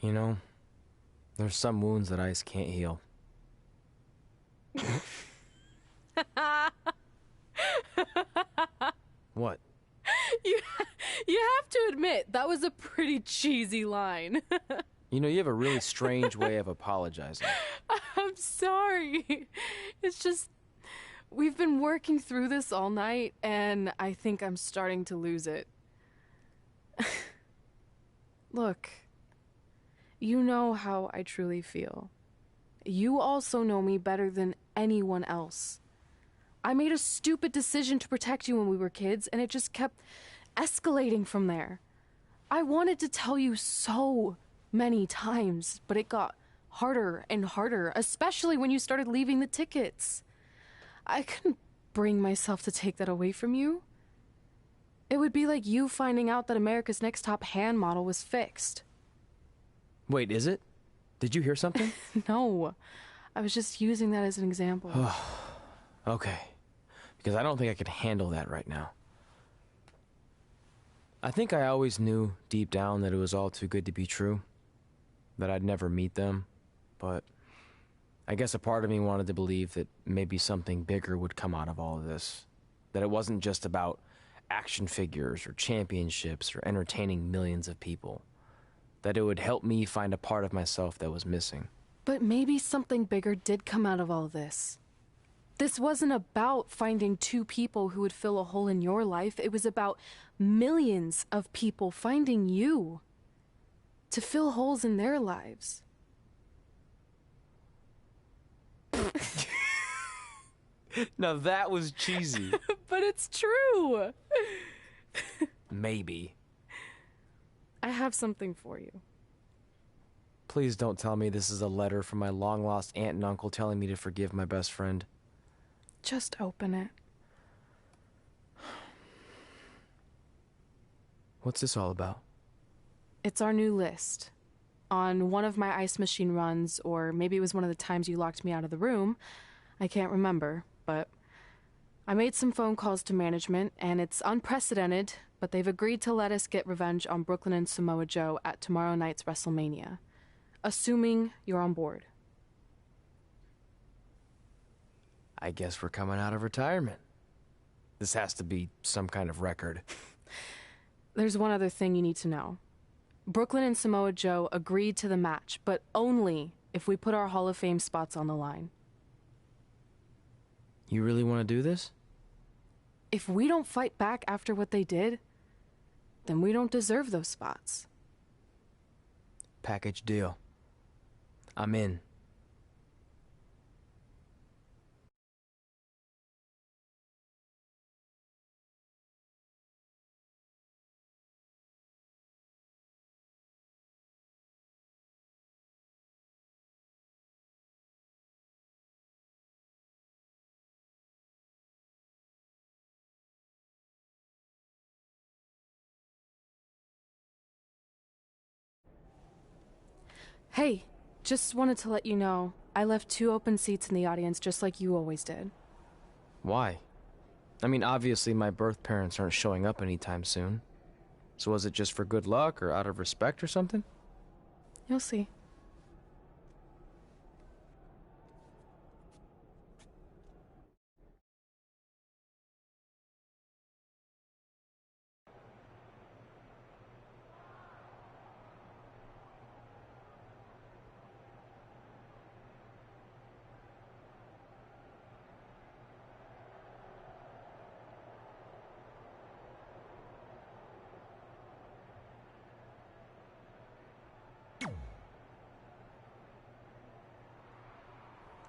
You know, there's some wounds that ice can't heal. What? You have to admit, that was a pretty cheesy line. You know, you have a really strange way of apologizing. I'm sorry. It's just, we've been working through this all night, and I think I'm starting to lose it. Look, you know how I truly feel. You also know me better than anyone else. I made a stupid decision to protect you when we were kids, and it just kept escalating from there. I wanted to tell you so many times, but it got harder and harder, especially when you started leaving the tickets. I couldn't bring myself to take that away from you. It would be like you finding out that America's Next Top hand model was fixed. Wait, is it? Did you hear something? No, I was just using that as an example. Okay, because I don't think I could handle that right now. I think I always knew deep down that it was all too good to be true, that I'd never meet them, but I guess a part of me wanted to believe that maybe something bigger would come out of all of this, that it wasn't just about action figures or championships or entertaining millions of people, that it would help me find a part of myself that was missing. But maybe something bigger did come out of all this. This wasn't about finding two people who would fill a hole in your life. It was about millions of people finding you to fill holes in their lives. Now that was cheesy. But it's true. Maybe. I have something for you. Please don't tell me this is a letter from my long-lost aunt and uncle telling me to forgive my best friend. Just open it. What's this all about? It's our new list. On one of my ice machine runs, or maybe it was one of the times you locked me out of the room, I can't remember, but I made some phone calls to management, and it's unprecedented, but they've agreed to let us get revenge on Brooklyn and Samoa Joe at tomorrow night's WrestleMania, assuming you're on board. I guess we're coming out of retirement. This has to be some kind of record. There's one other thing you need to know. Brooklyn and Samoa Joe agreed to the match, but only if we put our Hall of Fame spots on the line. You really want to do this? If we don't fight back after what they did, then we don't deserve those spots. Package deal. I'm in. Hey, Just wanted to let you know, I left 2 open seats in the audience just like you always did. Why? I mean, obviously my birth parents aren't showing up anytime soon. So was it just for good luck or out of respect or something? You'll see.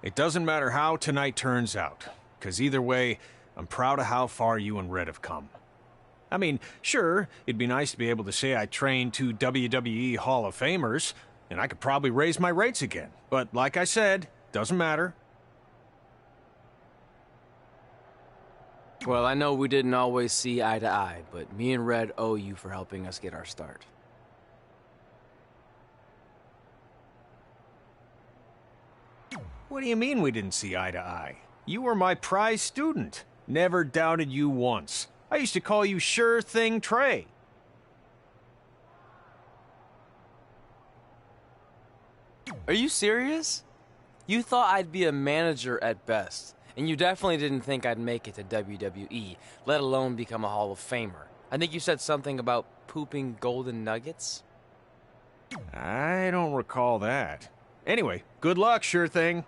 It doesn't matter how tonight turns out, because either way, I'm proud of how far you and Red have come. I mean, sure, it'd be nice to be able to say I trained 2 WWE Hall of Famers, and I could probably raise my rates again. But like I said, doesn't matter. Well, I know we didn't always see eye to eye, but me and Red owe you for helping us get our start. What do you mean we didn't see eye to eye? You were my prize student. Never doubted you once. I used to call you Sure Thing Trey. Are you serious? You thought I'd be a manager at best, and you definitely didn't think I'd make it to WWE, let alone become a Hall of Famer. I think you said something about pooping golden nuggets? I don't recall that. Anyway, good luck, Sure Thing.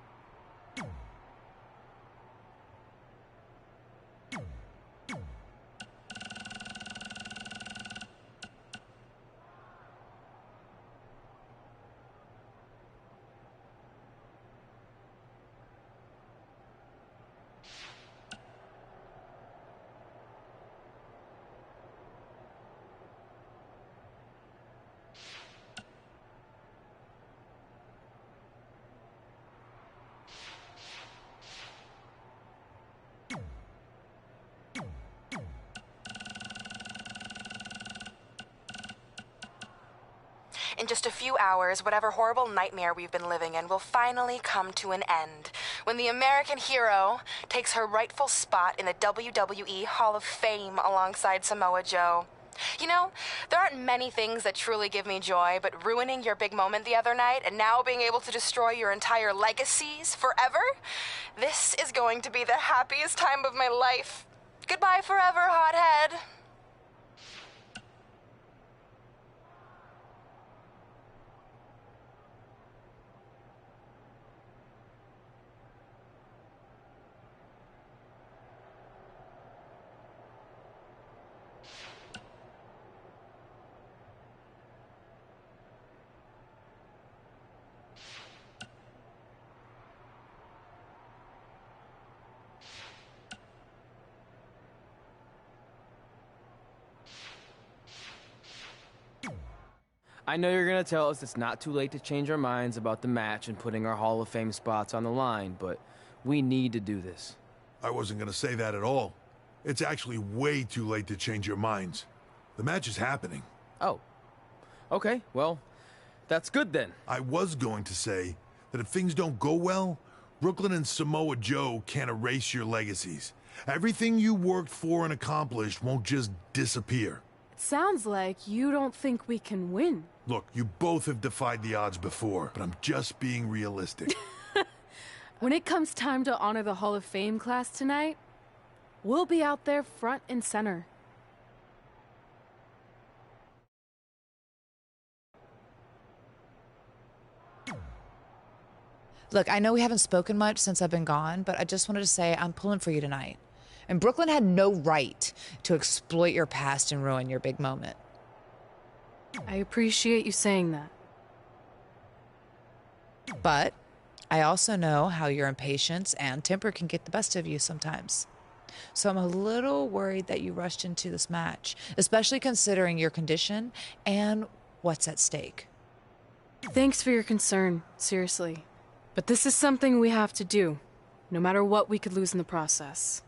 In just a few hours, whatever horrible nightmare we've been living in will finally come to an end when the American hero takes her rightful spot in the WWE Hall of Fame alongside Samoa Joe. You know, there aren't many things that truly give me joy, but ruining your big moment the other night and now being able to destroy your entire legacies forever? This is going to be the happiest time of my life. Goodbye forever, hothead. I know you're gonna tell us it's not too late to change our minds about the match and putting our Hall of Fame spots on the line, but we need to do this. I wasn't gonna say that at all. It's actually way too late to change your minds. The match is happening. Oh. Okay, well, that's good then. I was going to say that if things don't go well, Brooklyn and Samoa Joe can't erase your legacies. Everything you worked for and accomplished won't just disappear. Sounds like you don't think we can win. Look, you both have defied the odds before, but I'm just being realistic. When it comes time to honor the Hall of Fame class tonight, we'll be out there front and center. Look, I know we haven't spoken much since I've been gone, but I just wanted to say I'm pulling for you tonight. And Brooklyn had no right to exploit your past and ruin your big moment. I appreciate you saying that. But I also know how your impatience and temper can get the best of you sometimes. So I'm a little worried that you rushed into this match, especially considering your condition and what's at stake. Thanks for your concern, seriously. But this is something we have to do, no matter what we could lose in the process.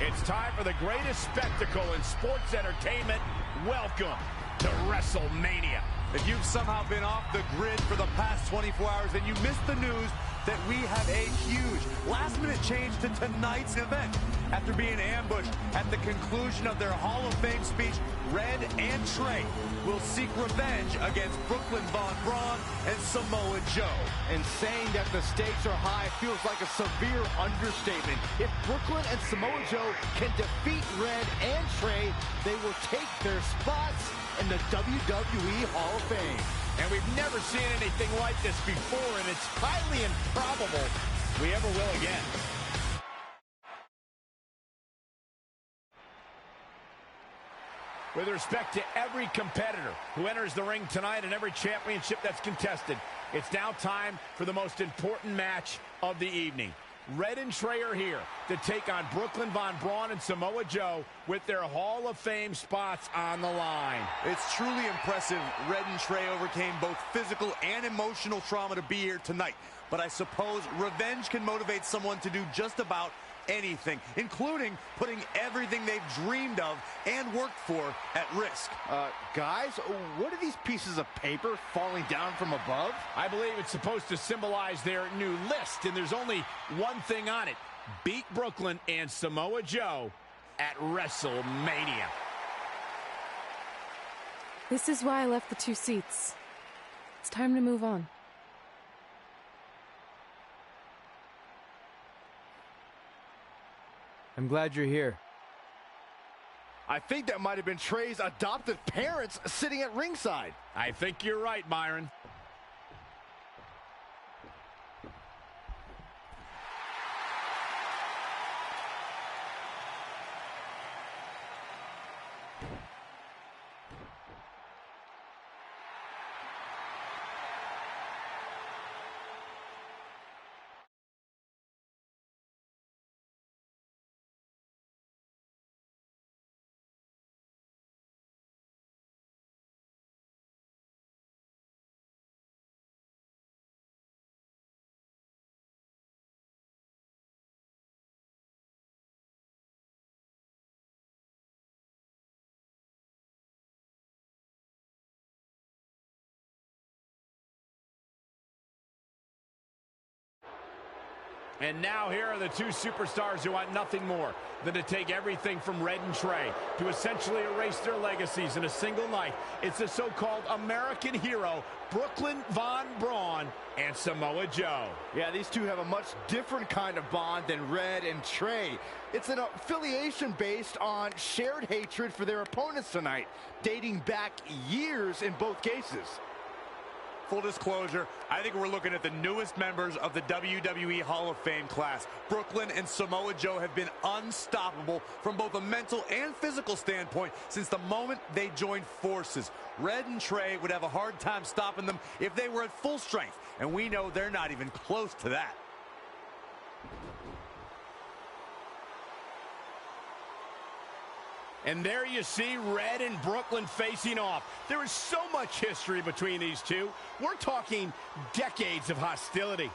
It's time for the greatest spectacle in sports entertainment. Welcome to WrestleMania. If you've somehow been off the grid for the past 24 hours, then you missed the news that we have a huge last-minute change to tonight's event. After being ambushed at the conclusion of their Hall of Fame speech, Red and Trey will seek revenge against Brooklyn Von Braun and Samoa Joe. And saying that the stakes are high feels like a severe understatement. If Brooklyn and Samoa Joe can defeat Red and Trey, they will take their spots in the WWE Hall of Fame. And we've never seen anything like this before, and it's highly improbable we ever will again. With respect to every competitor who enters the ring tonight and every championship that's contested, it's now time for the most important match of the evening. Red and Trey are here to take on Brooklyn Von Braun and Samoa Joe with their Hall of Fame spots on the line. It's truly impressive Red and Trey overcame both physical and emotional trauma to be here tonight. But I suppose revenge can motivate someone to do just about anything, including putting everything they've dreamed of and worked for at risk. Guys, what are these pieces of paper falling down from above? I believe it's supposed to symbolize their new list, and there's only one thing on it. Beat Brooklyn and Samoa Joe at WrestleMania. This is why I left the 2 seats. It's time to move on. I'm glad you're here. I think that might have been Trey's adopted parents sitting at ringside. I think you're right, Byron. And now here are the 2 superstars who want nothing more than to take everything from Red and Trey to essentially erase their legacies in a single night. It's the so-called American hero, Brooklyn Von Braun and Samoa Joe. Yeah, these two have a much different kind of bond than Red and Trey. It's an affiliation based on shared hatred for their opponents tonight, dating back years in both cases. Full disclosure, I think we're looking at the newest members of the WWE Hall of Fame class. Brooklyn and Samoa Joe have been unstoppable from both a mental and physical standpoint since the moment they joined forces. Red and Trey would have a hard time stopping them if they were at full strength, and we know they're not even close to that. And there you see Red and Brooklyn facing off. There is so much history between these two. We're talking decades of hostility.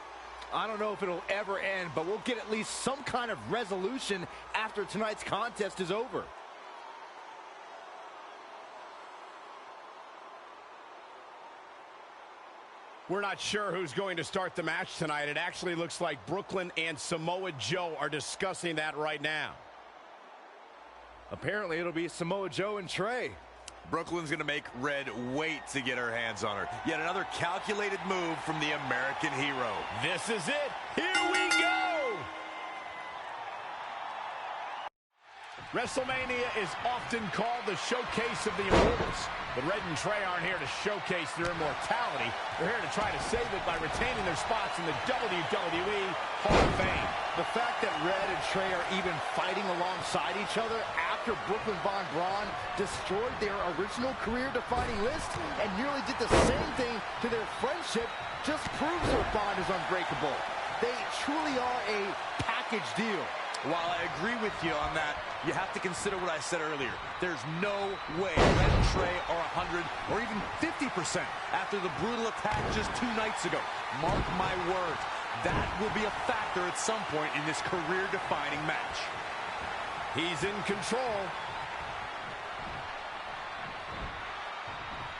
I don't know if it'll ever end, but we'll get at least some kind of resolution after tonight's contest is over. We're not sure who's going to start the match tonight. It actually looks like Brooklyn and Samoa Joe are discussing that right now. Apparently, it'll be Samoa Joe and Trey. Brooklyn's going to make Red wait to get her hands on her. Yet another calculated move from the American hero. This is it. Here we go. WrestleMania is often called the showcase of the immortals. But Red and Trey aren't here to showcase their immortality. They're here to try to save it by retaining their spots in the WWE Hall of Fame. The fact that Red and Trey are even fighting alongside each other after Brooklyn Von Braun destroyed their original career-defining list and nearly did the same thing to their friendship just proves their bond is unbreakable. They truly are a package deal. While I agree with you on that, you have to consider what I said earlier. There's no way Red and Trey are 100 or even 50% after the brutal attack just 2 nights ago. Mark my words, that will be a factor at some point in this career-defining match. He's in control.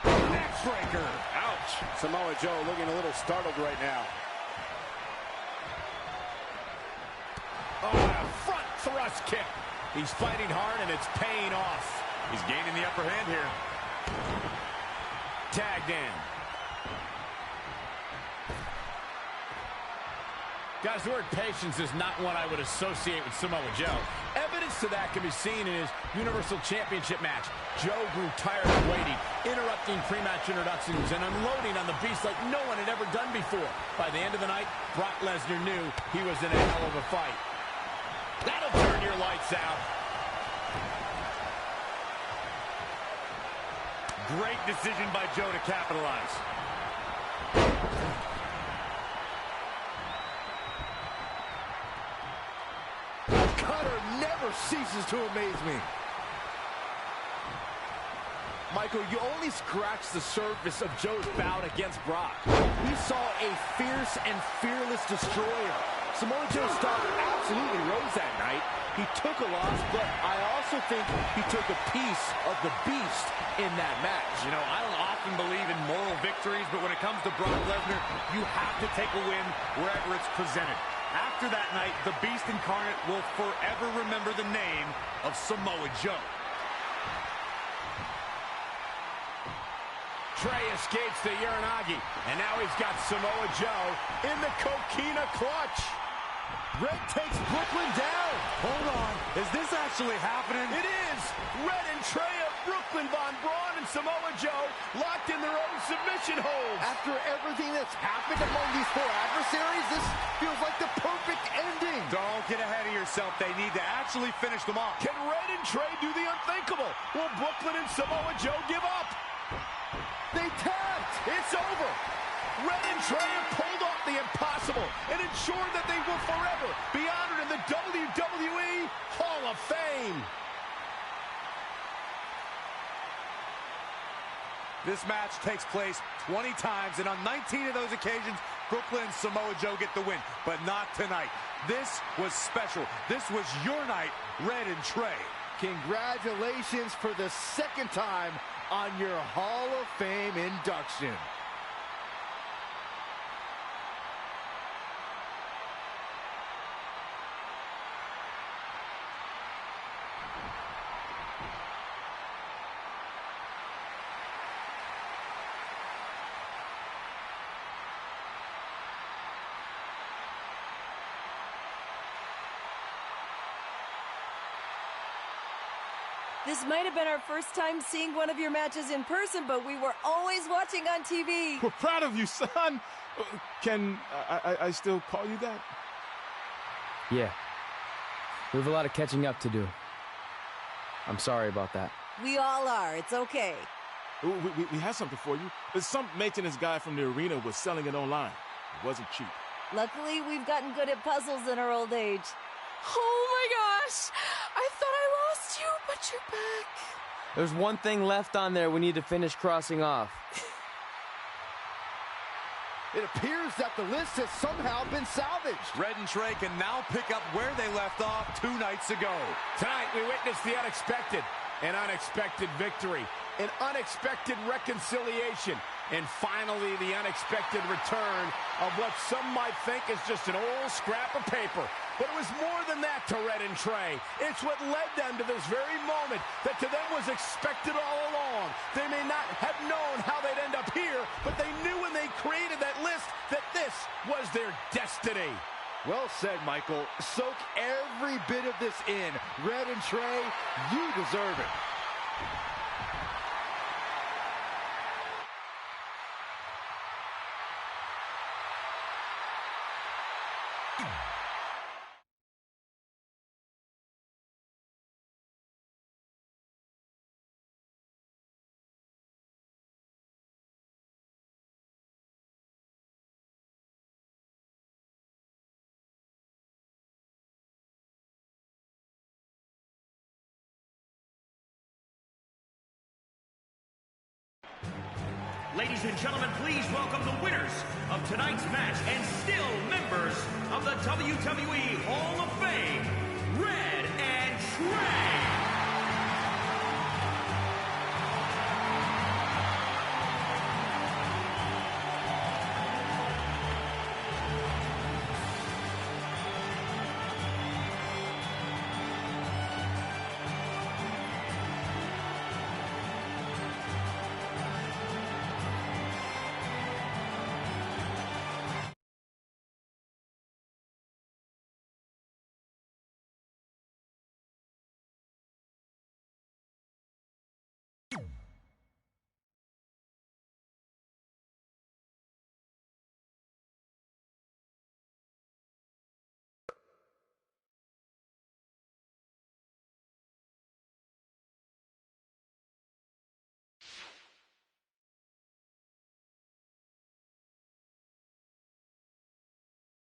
Neckbreaker. Ouch. Samoa Joe looking a little startled right now. Oh, a front thrust kick. He's fighting hard, and it's paying off. He's gaining the upper hand here. Tagged in. Guys, the word patience is not one I would associate with Samoa Joe. Evidence to that can be seen in his Universal Championship match. Joe grew tired of waiting, interrupting pre-match introductions and unloading on the Beast like no one had ever done before. By the end of the night, Brock Lesnar knew he was in a hell of a fight. That'll turn your lights out. Great decision by Joe to capitalize. Cutter never ceases to amaze me. Michael, you only scratched the surface of Joe's bout against Brock. We saw a fierce and fearless destroyer. Samoa Joe's stock absolutely rose that night. He took a loss, but I also think he took a piece of the Beast in that match. You know, I don't often believe in moral victories, but when it comes to Brock Lesnar, you have to take a win wherever it's presented. After that night, the Beast Incarnate will forever remember the name of Samoa Joe. Trey escapes the Uranagi, and now he's got Samoa Joe in the Coquina clutch. Red takes Brooklyn down. Hold on. Is this actually happening? It is. Red and Trey of Brooklyn, Von Braun, and Samoa Joe locked in their own submission holds. After everything that's happened among these four adversaries, this feels like the perfect ending. Don't get ahead of yourself. They need to actually finish them off. Can Red and Trey do the unthinkable? Will Brooklyn and Samoa Joe give up? They tapped. It's over. Red and Trey have pulled off the impossible and ensured that they will forever be honored in the WWE Hall of Fame. This match takes place 20 times, and on 19 of those occasions, Brooklyn and Samoa Joe get the win, but not tonight. This was special. This was your night, Red and Trey. Congratulations for the second time on your Hall of Fame induction. This might have been our first time seeing one of your matches in person, but we were always watching on TV. We're proud of you, son. Can I still call you that? Yeah. We have a lot of catching up to do. I'm sorry about that. We all are. It's okay. We have something for you. Some maintenance guy from the arena was selling it online. It wasn't cheap. Luckily, we've gotten good at puzzles in our old age. Oh my gosh! I thought I lost you, but you're back. There's one thing left on there we need to finish crossing off. It appears that the list has somehow been salvaged. Red and Trey can now pick up where they left off 2 nights ago. Tonight, we witnessed the unexpected, an unexpected victory, an unexpected reconciliation, and finally the unexpected return of what some might think is just an old scrap of paper. But it was more than that to Red and Trey. It's what led them to this very moment that to them was expected all along. They may not have known how they'd end up here, but they knew when they created that list that this was their destiny. Well said, Michael. Soak every bit of this in. Red and Trey, you deserve it. Ladies and gentlemen, please welcome the winners of tonight's match and still members of the WWE Hall of Fame, Red and Trey.